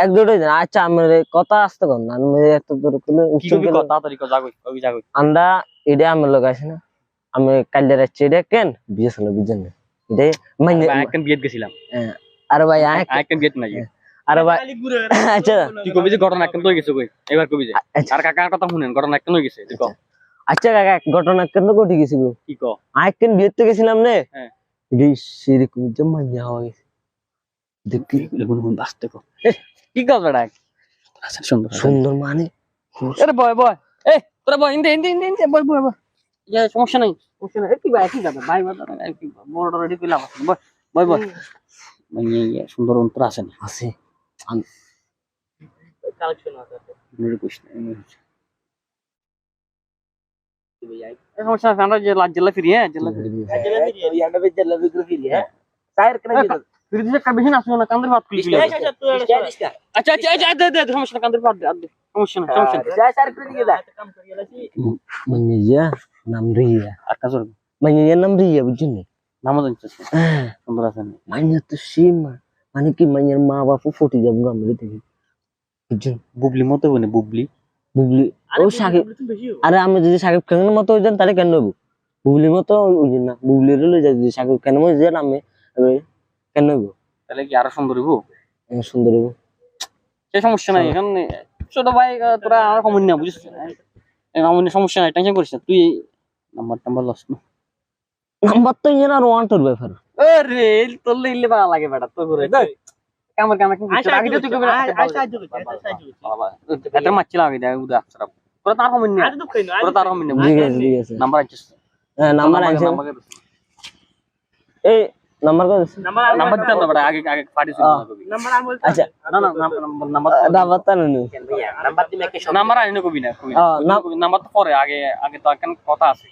এক দৌড়ে যায় আচ্ছা আমার কথা আসতে কর না আমি এত দূর কইলে কি কবি কথা তাড়াতাড়ি কর যাগই আন্ডা এটা আমার লাগাইছে না আমি কাল রাতে এটা কেন বিয়ে হলো বুঝছেন না এটা মানে একদিন বিয়েত গেছিলাম আরে ভাই একদিন বিয়েত নাই আরে ভাই আচ্ছা তুই কবি যে ঘটনা একদম তো গেছে কই এবার কবি যে আর কাকার কথা শুনেন ঘটনা একদম হয়ে গেছে তুই ক আচ্ছা কাকা ঘটনা কেন ঘটে গেছিল কি ক আইকেন বিয়েতে গেছিলাম নে হ্যাঁ এই সেরকম জমাইয়া হয়ে দেখি গুনগুন বাসতে কো কি কস বড়া সুন্দর সুন্দর মানে আরে বয় এই তোরা বয় ইন্দে বয় ইয়া সমস্যা নাই কি ভাই কি যাবে ভাই কি বড় রেডি কইলাম বয় মানে সুন্দর অন্তর আছে না আছে কালেকশন আছে সমস্যা আছে আমরা যে জেলা ফিরি হ্যাঁ জেলা ফিরি দিছে কার বেশি না শুনো না কান্দের ভাত খুলি আচ্ছা দে সমস্যা না কান্দের ভাত দে সমস্যা না মানে ইয়া নাম রিয়া আর কাজ মানে ইয়া নাম রিয়া বুঝছেন নাম জানছিস সুন্দর আছে মানে তো সীমা মানে কি মাইয়ের মা বাপু ফটি যাবো আমরা দেখি বুঝছেন বুবলি মতো বনে বুবলি ও সাকিব আরে আমি যদি সাকিব খানের মতো হয়ে যান তাহলে কেন নেবো বুবলির মতো ওই না বুবলির লই যাই যদি সাকিব খানের মতো যান আমি কেন নেবো তাহলে কি আরো সুন্দর হইব সুন্দর হইব সে সমস্যা নাই এখন ছোট ভাই তোরা আর কমন না বুঝছিস এমন সমস্যা নাই টেনশন করিস না তুই নাম্বার লস না নাম্বার তো ইয়ে না ওয়ান টুর ব্যাপার আরে তোর লইলে ভালো লাগে বেটা তো করে কামর কামর আগে তুই কবে এটা মাছি লাগে দে উদা সব তোরা তার কমন না তোরা তার কমন না ঠিক আছে নাম্বার আছে হ্যাঁ নাম্বার আছে এই নাম্বার কত নাম্বার দিতে না বেটা আগে পার্টি শুরু করবি আচ্ছা না নাম্বার তা নেই নাম্বার আইনো কবি না নাম্বার তো পরে আগে তো এখন কথা আছে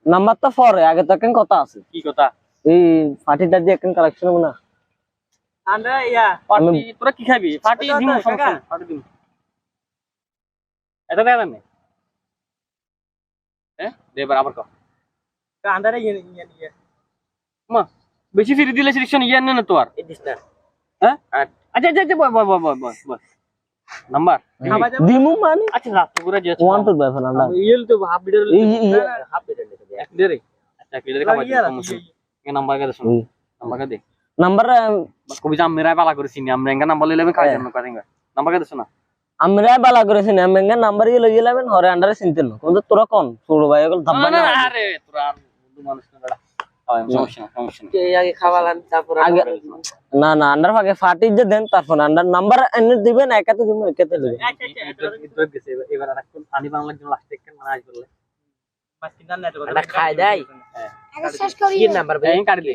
নাম্বার তো পরে আগে তো এখন কথা আছে কি কথা এই পার্টিটা দিয়ে এখন কালেকশন হবে না আমরা ইয়া পার্টি তোরা কি খাবি পার্টি দিন সমস্যা না পার্টি দিন এটা দেবেন না হ্যাঁ দেবার আবার কও আন্ডারে ইয়া মা বেশি ফিরে দিলে সিলেকশন ইয়া না তো আর দিস না হ্যাঁ আচ্ছা বয় নাম্বার দিমু মানে আচ্ছা রাত পুরো যে ওয়ান টুর ব্যাপার না ইয়েল তো হাফ বিডার হাফ পেটে এক দে রে আচ্ছা কিলে দেখা পাই সমস্যা এ নাম্বার কা দে নাম্বার কা দে নাম্বার কবি জাম মেরা পালা করে চিনি আমরা এঙ্গা নাম্বার লইলে খাই জানো কারেঙ্গা নাম্বার কা দে না আমরা বালা করেছি না আমি নাম্বার গিয়ে গেলাম হরে আন্ডারে চিনতেন না কিন্তু তোরা কোন ছোট ভাই এগুলো ধাব্বা না আরে তোরা আর বন্ধু মানুষ না বেটা সমস্যা না সমস্যা না আগে খাওয়ালাম তারপর আগে না না আন্ডার ফাকে ফাটি যে দেন তারপর আন্ডার নাম্বার এনে দিবেন একাতে দিবেন একাতে দিবেন এবার আর এখন পানি বাংলার জন্য লাস্ট দেখেন মানে আজ বললে এটা খাই দেয় আগে শেষ করি কি নাম্বার এই কাটি দে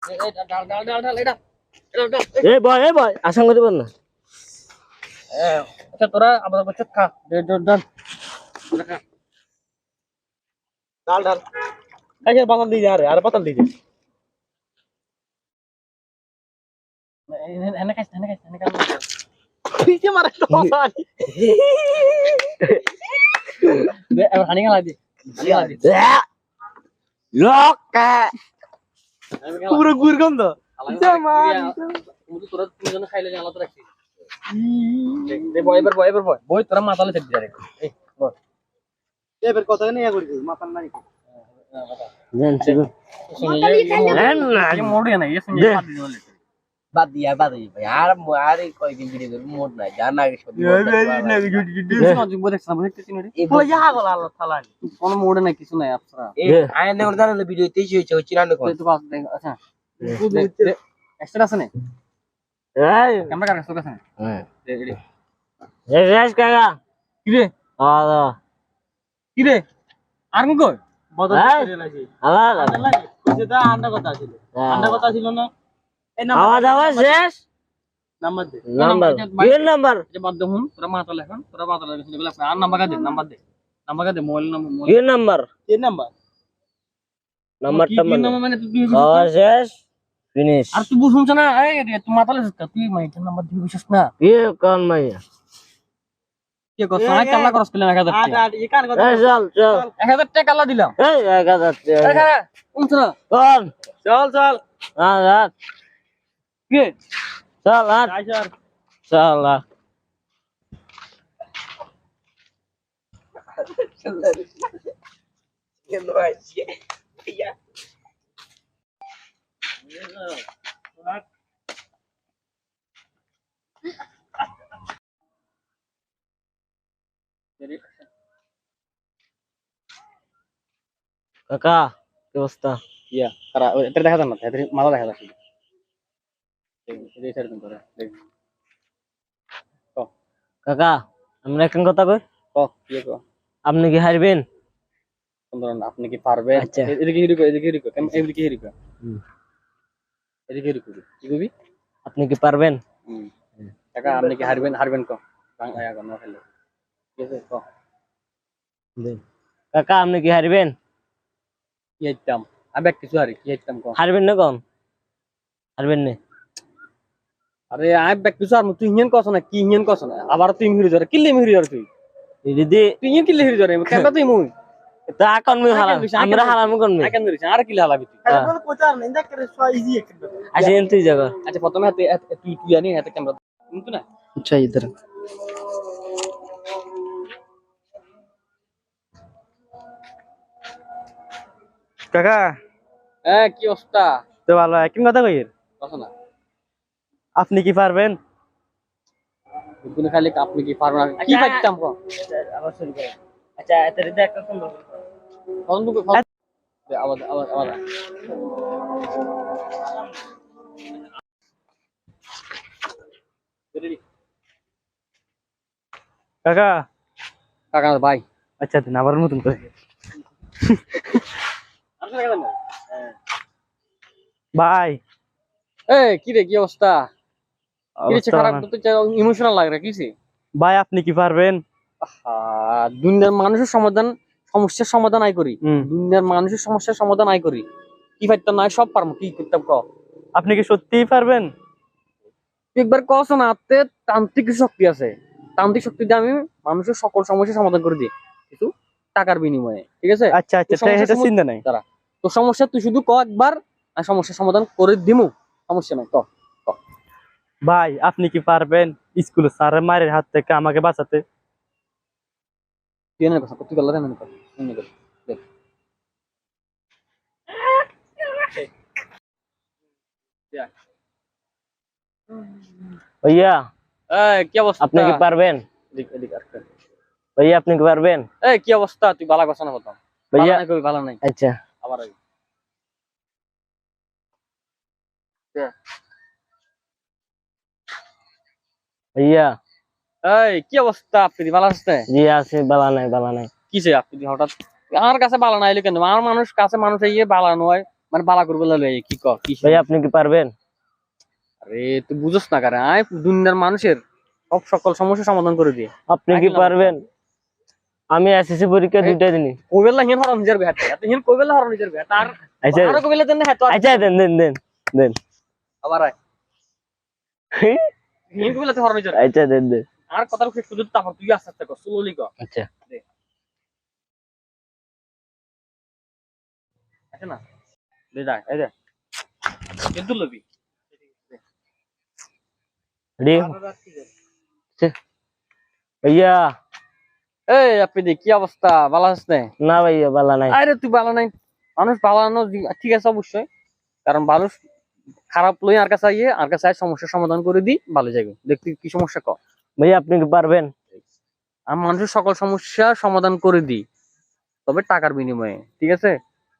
এই ডাল ডাল ডাল ডাল এটা এ ভাই আসাম করতে পার না আচ্ছা তোরা আবার বচ্চা খা ডাল ডাল ডাল ডাল আগে বাতাল দিয়ে আরে আর বাতাল দিয়ে এনে খাইছ এনে খাইছ পিছে মারে তো পানি দে এবার হানি গলা দি লোক পুরো গুরগন্ধ তোরা তিনজন খাইলে জানা তো রাখছি দে বয় এবার বয় তোরা মাতালে চেক দিয়ে এই বয় এবার কথা নেই করি মাতাল নাই জান ছিল মোড়ে না ये सुनिए बात दिया বাদ দিয়া ভাই আর আর কয় দিন ভিডিও করব মোড নাই জান আগে সত্যি বলে যা গল আল্লাহ তাআলা কোনো মোড়ে নাই কিছু নাই আপসরা এই আয়নে ওর জানালে ভিডিও তেইশ হইছে হচ্ছে না কোন তো বাস দেখ আচ্ছা এক্সট্রা আছে না এই ক্যামেরা কার কাছে আছে হ্যাঁ রেডি এই রেস কাকা কি রে আদা কি রে আর কোন কই বদল করে লাগি আলা লাগে কইছে দা আন্ডা কথা ছিল আন্ডা কথা ছিল না এই আওয়াজ আওয়াজ শেষ নাম্বার দে নাম্বার বিল নাম্বার যে বাদ দেখুন তোরা মাতালে এখন তোরা মাতালে কিছু বলে আর নাম্বার দে মোবাইল নাম্বার বিল নাম্বার কি নাম্বার নাম্বারটা কি নাম্বার মানে তুই আওয়াজ শেষ ফিনিশ আর তুই বুঝছ না এই রে তুই মাতালে তুই মাইটের নাম্বার দিবি বিশেষ না বিল কোন মাইয়া কি কর সারা কালা করছ পেলে 1000 টাকা আর এই কান কথা এই চল চল 1000 টাকা কালা দিলাম এই 1000 এই খারা উঠছ না কোন চল চল আ কি চল আট আইসার চল কাকা কি অবস্থা ইয়া খারা এটা দেখা যান না এটা মাথা দেখা যাচ্ছে এই সাইড দিন করে দেখ কাকা আমরা এখন কথা কই ইয়ে কো আপনি কি হারবেন সুন্দর আপনি কি পারবেন আচ্ছা। এদিকে হিরিকো এদিকে হিরিকো এদিকে হিরিকো কি কবি আপনি কি পারবেন কাকা আপনি কি হারবেন কো আয়া কো না খেলে ঠিক আছে কো কাকা আপনি কি হারবেন কি হইতাম আবে কিছু হারি কি হইতাম কো হারবেন না কোন হারবেন না আরে আবে কিছু আর তুই হিন কছ না কি হিন কছ না আবার তুই হিরি ধরে কিল্লে হিরি ধরে তুই দিদি তুই হিন কিল্লে হিরি ধরে কেন তুই মুই তা কোন মি হারাম আমরা হারাম কোন মি কেন ধরিস আর কিল্লে হালাবি তুই আরে বল কোচার না ইন্দা করে সো ইজি একটা আসেন তুই জায়গা আচ্ছা প্রথমে হাতে তুই আনি হাতে ক্যামেরা কিন্তু না আচ্ছা ইধর কাকা কি অবস্থা তো ভালো একই কথা কই কছ না আপনি কি পারবেন দুনে খালি আপনি কি পারবেন না কি পাইতাম কো আবার শুরু করে আচ্ছা এতরে দেখ কোন কোন বুকে আবার কাকা কাকা ভাই আচ্ছা দিন আবার নতুন করে ভাই কি রে কি অবস্থা কি রে খারাপ তো ইমোশনাল লাগে রে কিছে ভাই আপনি কি পারবেন দুনিয়ার মানুষের সমস্যার সমাধান আই করি দুনিয়ার মানুষের সমস্যার সমাধান আই করি কি পাইতাম না সব পারবো কি করতাম ক আপনি কি সত্যিই পারবেন তুই একবার কস না হাতে তান্ত্রিক শক্তি আছে তান্ত্রিক শক্তি দিয়ে আমি মানুষের সকল সমস্যার সমাধান করে দিই কিন্তু টাকার বিনিময়ে ঠিক আছে আচ্ছা আচ্ছা এটা চিন্তা নাই তারা তোর সমস্যা তুই শুধু ক একবার আর সমস্যার সমাধান করে দিমু সমস্যা নাই ক ভাই আপনি কি পারবেন স্কুলে স্যারের মায়ের হাত থেকে আমাকে বাঁচাতে তুই এনে কথা তুই গলা এনে কর এনে কর দেখ भैया এই কি অবস্থা? আপনি কি পারবেন ভাইয়া? আপনি কি পারবেন? এই কি অবস্থা? তুই বালা কথা না বলতাম ভাইয়া ভালো নাই আচ্ছা আবার আই। ভাইয়া এই কি অবস্থা? আপনি ভালো আছে? জি আছে, বালা নাই বালা নাই। কিসে আপনি হঠাৎ আমার কাছে বালা নাই কেন? আমার মানুষ কাছে মানুষ এই বালা নয়, মানে বালা করবে লাগে কি ক কি? ভাইয়া আপনি কি পারবেন? আরে তুই বুঝছ না কারে, আয় দুনিয়ার মানুষের সব সকল সমস্যা সমাধান করে দিয়ে। আপনি কি পারবেন? আমি এসএসসি পরীক্ষা দুইটা দিনই। কইবেলা হিন হরন নিজের বেটা, এত হিন কইবেলা হরন নিজের বেটা আর আচ্ছা আরো কইবেলা দেন না তো আচ্ছা দেন দেন দেন দেন আবার আয় হিন কইবেলা তো হরন নিজের আচ্ছা দেন দেন। আর কথা শেষ করে তারপর তুই আস্তে আস্তে কর, স্লোলি কর। আচ্ছা আছে না দে যা এই দে কিন্তু লবি রেডি ভাইয়া। এই আপনি কি অবস্থা? ভালো আছেন? না ভাইয়া বালা নাই। আরে তুই ভালো নাই, মানুষ ভালো ঠিক আছে অবশ্যই, কারণ মানুষ খারাপ লই আর কাছে আইয়ে আর কাছে সমস্যার সমাধান করে দি ভালো যাবে। দেখতে কি সমস্যা ক? ভাইয়া আপনি কি পারবেন? আমি মানুষের সকল সমস্যার সমাধান করে দিই, তবে টাকার বিনিময়ে, ঠিক আছে?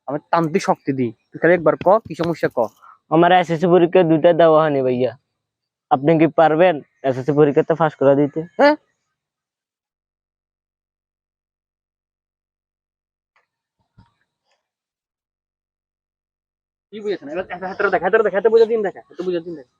আমি তান্ত্রিক শক্তি দিই। তুই খালি একবার ক কি সমস্যা ক। আমার এসএসসি পরীক্ষা দুইটা দেওয়া হয়নি ভাইয়া, আপনি কি পারবেন এসএসসি পরীক্ষাতে পাস করে দিতে? হ্যাঁ কি বুঝেছেন? এবার হাতে দেখ হাতে বুঝে দিন, দেখা হাতে বুঝে দিন, দেখা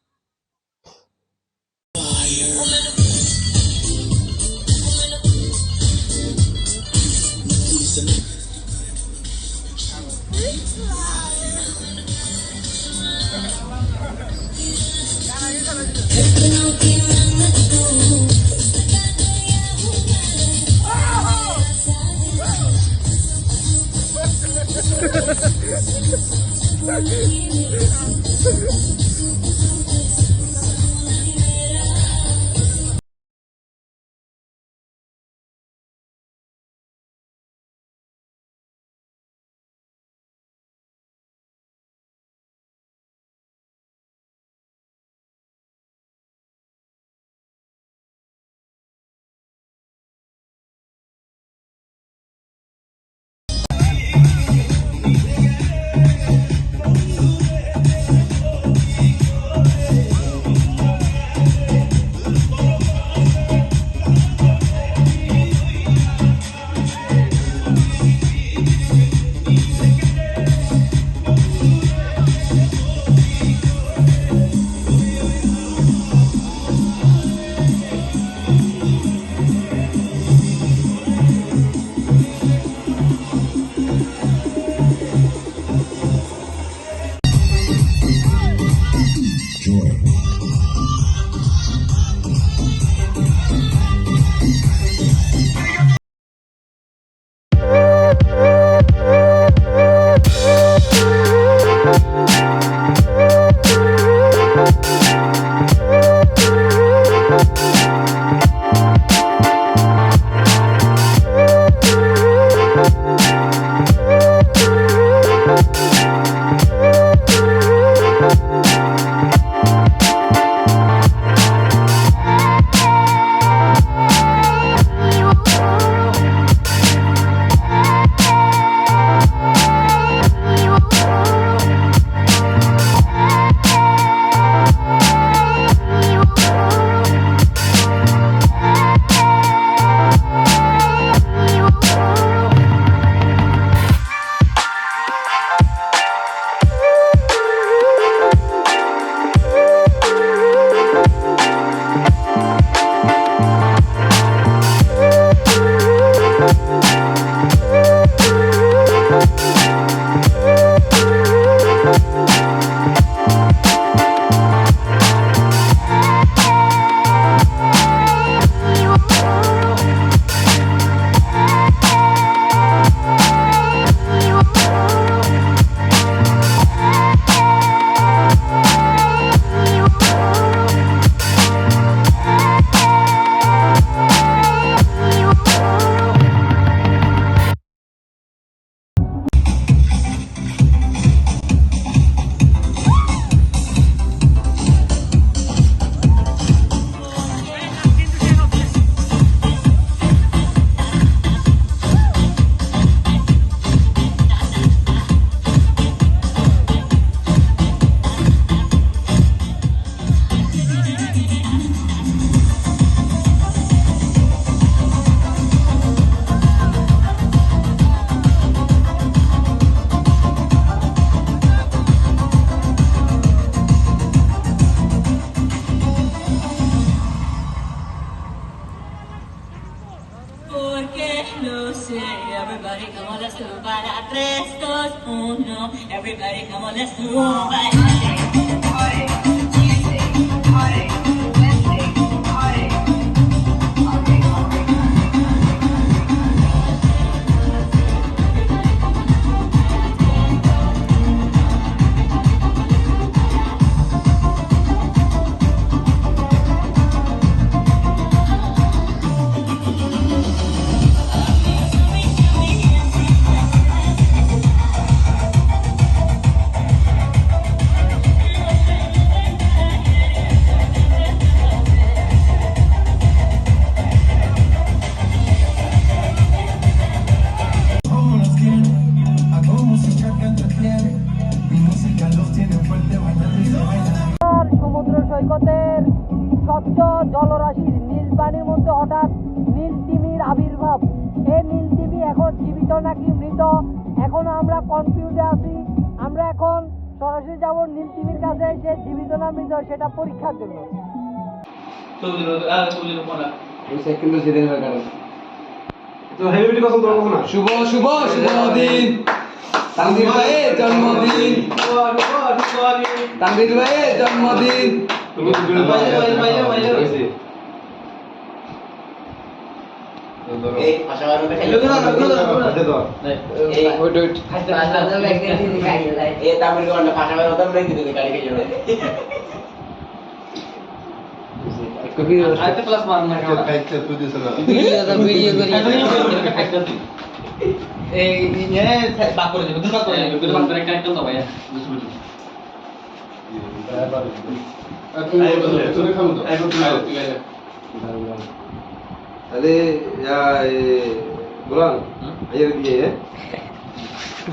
Everybody come on, let's do it. Para, 3, 2, 1. Everybody come on, let's do it. সমুদ্র সৈকতের স্বচ্ছ জলরাশির নীল পানির মধ্যে হঠাৎ নীল তিমির আবির্ভাব। এই নীল তিমি এখন জীবিত নাকি মৃত এখনো আমরা কনফিউজে আছি। আমরা এখন সরাসরি যাব নীল তিমির কাছে, সে জীবিত না মৃত সেটা পরীক্ষার জন্য। শুভ শুভ শুভ দিন তানভীর ভাইয়ের জন্মদিন, তানভীর ভাইয়ের জন্মদিন।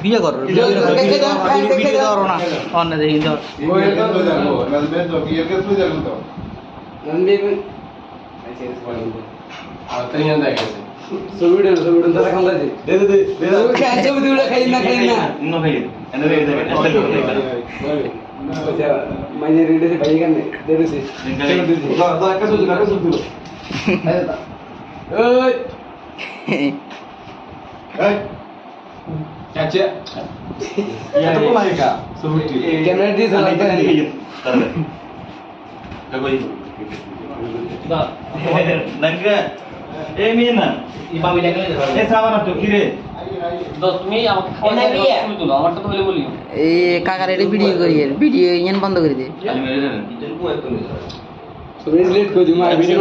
বিয়ে করো না অন্য দেখি ধর কাকার এটা ভিডিও করি ভিডিও ইয়ান বন্ধ করে দে ডিলিট করে দিমু আর ভিডিও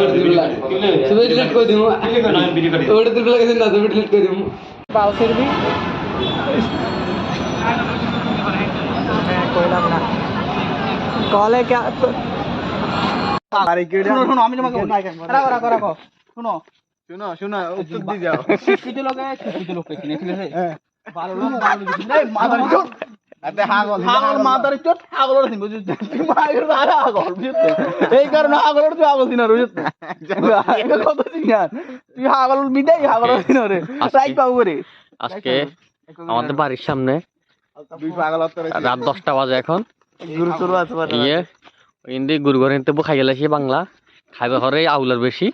ডিলিট করে দিমু ওটা তুই লাগাইছেন না তুমি ডিলিট করে দিমু পালসের বি কইলাম না কলে কে শোনো আমি তোমাকে রাখো শোনো উত্তর দিয়ে যাও কিছু লোক কিনে ফেলেছে ভালো লোক এই মাদার চোট আতে হাগল মাদার চোট হাগল দিন বুঝছ তুই মায়ের দাঁড়া হাগল বুঝছ এই কারণে হাগল তুই হাগল দিন বুঝছ কত দিন তুই হাগল বিদাই হাগল দিন রে রাইট পাবো রে আজকে আমাদের বাড়ির সামনে রাত 10টা বাজে এখন গুরু চুরু আছে ইয়ে ইন্দি গুরু ঘরে নিতে খাই গেলাছি বাংলা খাইবে ঘরে আউলার বেশি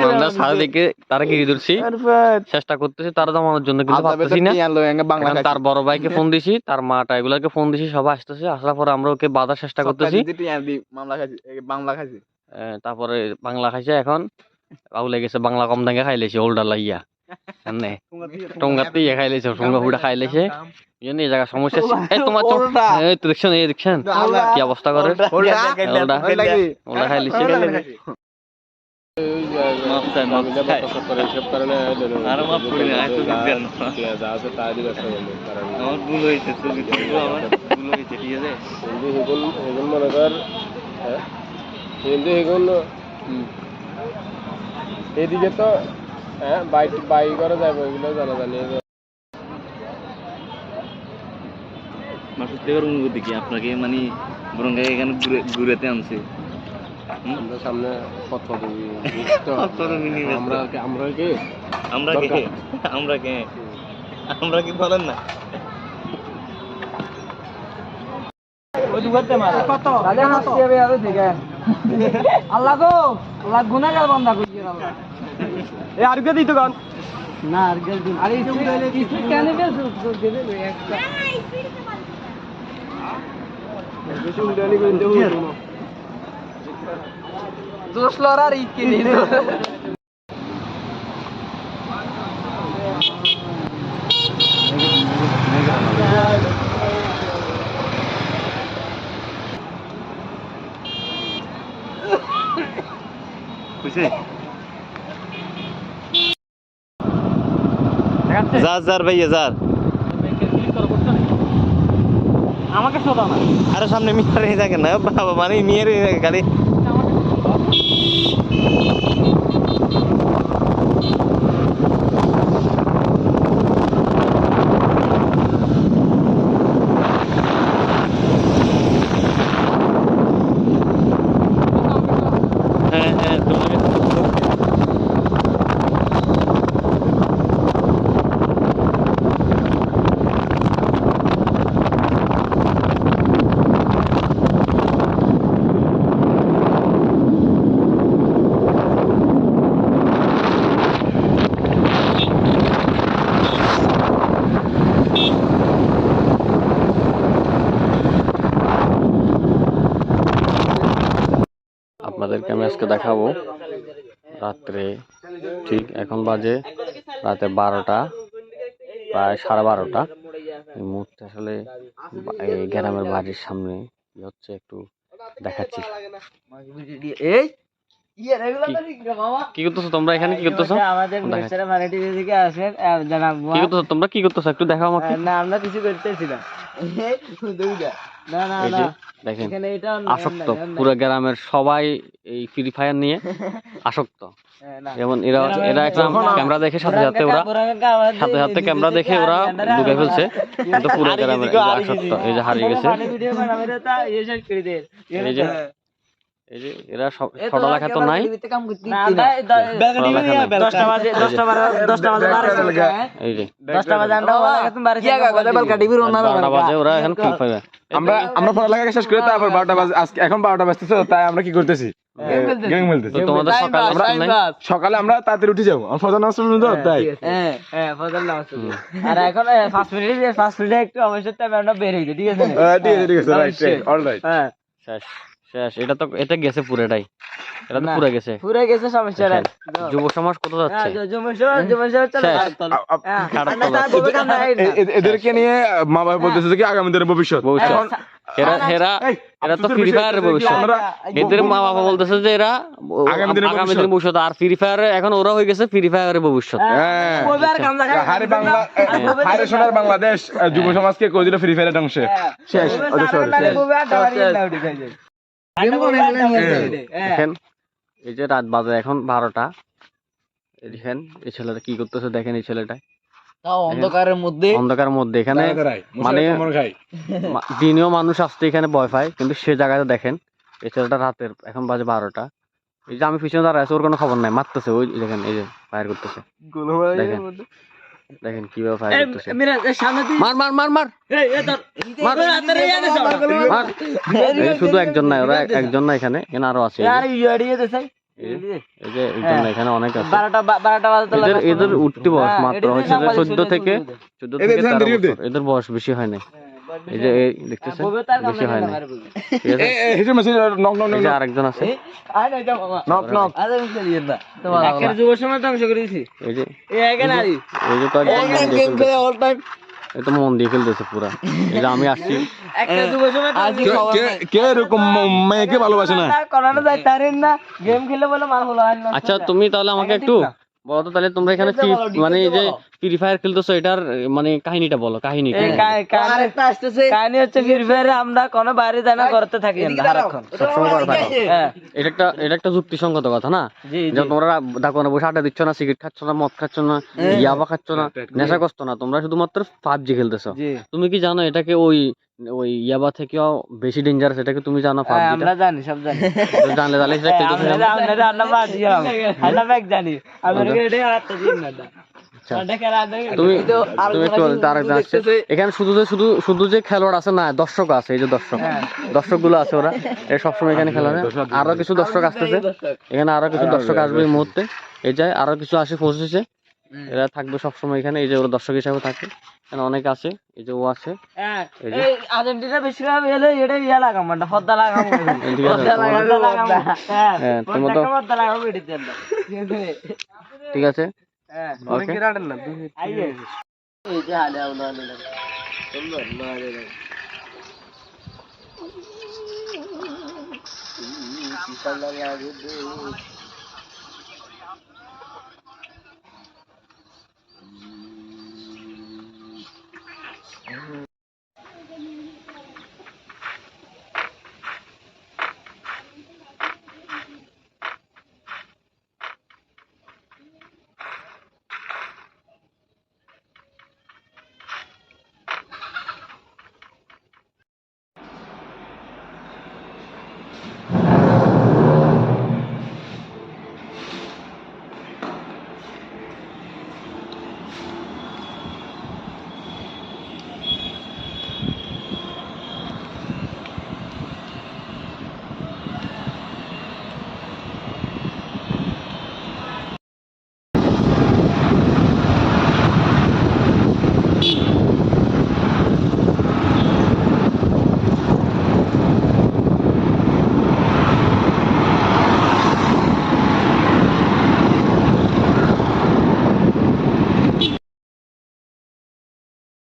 আমরা সারা দিকে তারা গিরি ধরছি চেষ্টা করতেছি তারা জমানোর জন্য কিন্তু পারতেছি না। এখন তার বড় ভাইকে ফোন দিছি, তার মাটা এগুলাকে ফোন দিছি, সবাই আসতেছে। আসার পরে আমরা ওকে বাধার চেষ্টা করতেছি। তারপরে বাংলা খাইছে, এখন আউলে গেছে বাংলা কম দাঙ্গে খাইলেছে ওল্ডা লাইয়া টঙ্গাতে ইয়ে খাইলেছে টঙ্গা ফুটা খাইলেছে। এই জায়গা সমস্যা এই তোমার এই তো দেখছেন এই দেখছেন কি অবস্থা করে ওল্ডা খাইলেছে। এদিকে তো বাই করা যাবে ওইগুলো জানা জানি মাসুদ দেওয়ার অনুভূতি কি আপনাকে মানে বরঙ্গাকে এখানে ঘুরেতে আনছে সামনে কত আমরা কি বলেন না আল্লাহ গো আল্লাহ গুনাহগার বান্দা কইরা আর কে দিত গান না আর আরে কিছু কেন একটা দোষ লড়ার ইকে নেই যার ভাইয়া যার আমাকে শোধাও না। আরে সামনে মিয়ার থাকে না বাবা, মানে মিয়ার খালি হ্যাঁ হ্যাঁ তোমাকে আপনাদেরকে আমি আজকে দেখাবো রাত্রে, ঠিক এখন বাজে রাতে 12টা, প্রায় 12:30। এই মুহূর্তে আসলে এই গ্রামের বাড়ির সামনে কি হচ্ছে একটু দেখাচ্ছি। কি করতেছো তোমরা এখানে? কি করতেছো? আমাদের মিস্টার মারাঠি দিকে আসেন জানাবো। কি করতেছো তোমরা? কি করতেছো একটু দেখাও আমাকে। না আমরা কিছু করতেছি না। না না এই না যে দেখেন, এখানে এটা আসক্ত পুরো গ্রামের সবাই এই ফ্রি ফায়ার নিয়ে আসক্ত। যেমন এরা একটা ক্যামেরা দেখে সাথে সাথে ক্যামেরা দেখে ওরা ঢুকে ফেলছে, কিন্তু পুরো গ্রামের আসক্ত। এই যে হারিয়ে গেছে, এই যে এরা ছোটলেখা তো নাই, এই যে 10টা বাজে আমরা ওরা এখন ফ্রি ফায়ার। আমরা পড়ালেখা শেষ করে তারপর 12টা বাজে, আজকে এখন 12টা বাজতেছে, তাই আমরা কি করতেছি? গেম খেলতেছি। তো তোমাদের সকালে আমরা তাড়াতাড়ি উঠে যাবো, ফজর নামাজ পড়বো তো, তাই ফজর নামাজ আর এখন 5 মিনিটে একটু অবশ্যই টাইম আমরা বের হইছে, ঠিক আছে? ঠিক আছে, রাইট অলরাইট। হ্যাঁ শেষ শেষ। এটা গেছে পুরোটাই, এটা তো পুরো গেছে, পুরো গেছে, সমস্যা নাই। যুব সমাজ কত যাচ্ছে, যুব সমাজ এদেরকে নিয়ে মা বাবা বলতেছে যে কি আগামী দিনের ভবিষ্যৎ। এরা তো ফ্রি ফায়ারের ভবিষ্যৎ। এদের মা বাবা বলতেছে যে এরা আগামী দিনের ভবিষ্যৎ, আর ফ্রি ফায়ার এখন ওরা হয়ে গেছে ফ্রি ফায়ারের ভবিষ্যৎ। হারে বাংলা, হারে সোনার বাংলাদেশ যুব সমাজকে কই দিল ফ্রি ফায়ারের ধ্বংসে। শেষ। দেখেন এই যে রাত বাজে এখন 12টা। দেখেন এই ছেলেটা কি করতেছে, দেখেন এই ছেলেটা অন্ধকারের মধ্যে এখানে, মানে দিনেও মানুষ আসতে এখানে ভয় পায়, কিন্তু সে জায়গায় দেখেন এই ছেলেটা রাতের এখন বাজে 12টা। এই যে আমি পিছনে দাঁড়ায় আছি, ওর কোনো খবর নাই, মারতেছে। ওই দেখেন এই যে ফায়ার করতেছে, দেখেন দেখেন কিভাবে ফায়ার করতেছে। মার মার মার মার, শুধু একজন নাই, ওরা একজন না, এখানে আরো আছে। এই যে এখানে অনেক আছে। এদের উঠতি বয়স মাত্র হচ্ছে 14 থেকে 13 বছর, এদের বয়স বেশি হয় না। এই যে দেখতেছেন বেশি হয় না, ঠিক আছে? এই যে আরেকজন আছে, যুব সমাজ ধ্বংস করে দিছি। এই যে এই তো মন দিয়ে খেলতেছে পুরা। এই যে আমি আসছি, কে এরকম মেয়েকে ভালোবাসে না? গেম খেলে বলে মার হলো। আচ্ছা তুমি তাহলে আমাকে একটু বলো তো, তাহলে তোমরা এখানে মানে এই যে ফ্রি ফায়ার খেলতেছো, এটার মানে কাহিনীটা বলো। কাহিনী কাহিনী হচ্ছে ফ্রি ফায়ারে আমরা কোনো বাইরে যাই না, করতে থাকি সবসময় করে থাকো। এটা একটা যুক্তিসঙ্গত কথা না, যে তোমরা দোকানে বসে আড্ডা দিচ্ছ না, সিগারেট খাচ্ছ না, মদ খাচ্ছ না, ইয়াবা খাচ্ছ না, নেশা করছো না, তোমরা শুধুমাত্র পাবজি খেলতেছো। তুমি কি জানো এটাকে ওই ইয়াবা থেকেও বেশি ডেঞ্জারাস? এটাকে তুমি জানো? আমরা জানি, সব জানি। জানলে তাহলে সেটা খেলতেছো না? তুমি এখানে শুধু যে খেলোয়াড় আছে না, দর্শক আছে। এই যে দর্শক গুলো আছে, ওরা সবসময় এখানে খেলা হয়। আরো কিছু দর্শক আসতেছে, এখানে আরো কিছু দর্শক আসবে এই মুহূর্তে। এই যায় আরো কিছু আসে পৌঁছেছে, এরা থাকবে সবসময় এখানে, এই যে ওরা দর্শক হিসাবে থাকে, এখানে অনেক আছে, এই যে ও আছে। এই যে আর্জেন্টিনা বেশিরভাগ এলে এটা ইয়া লাগাম মানে পর্দা লাগাম ঠিক আছে, হ্যাঁ তোমার তো পর্দা লাগাম এটিতে ঠিক আছে, ওকে এই যে হালে আমরা সুন্দর মারে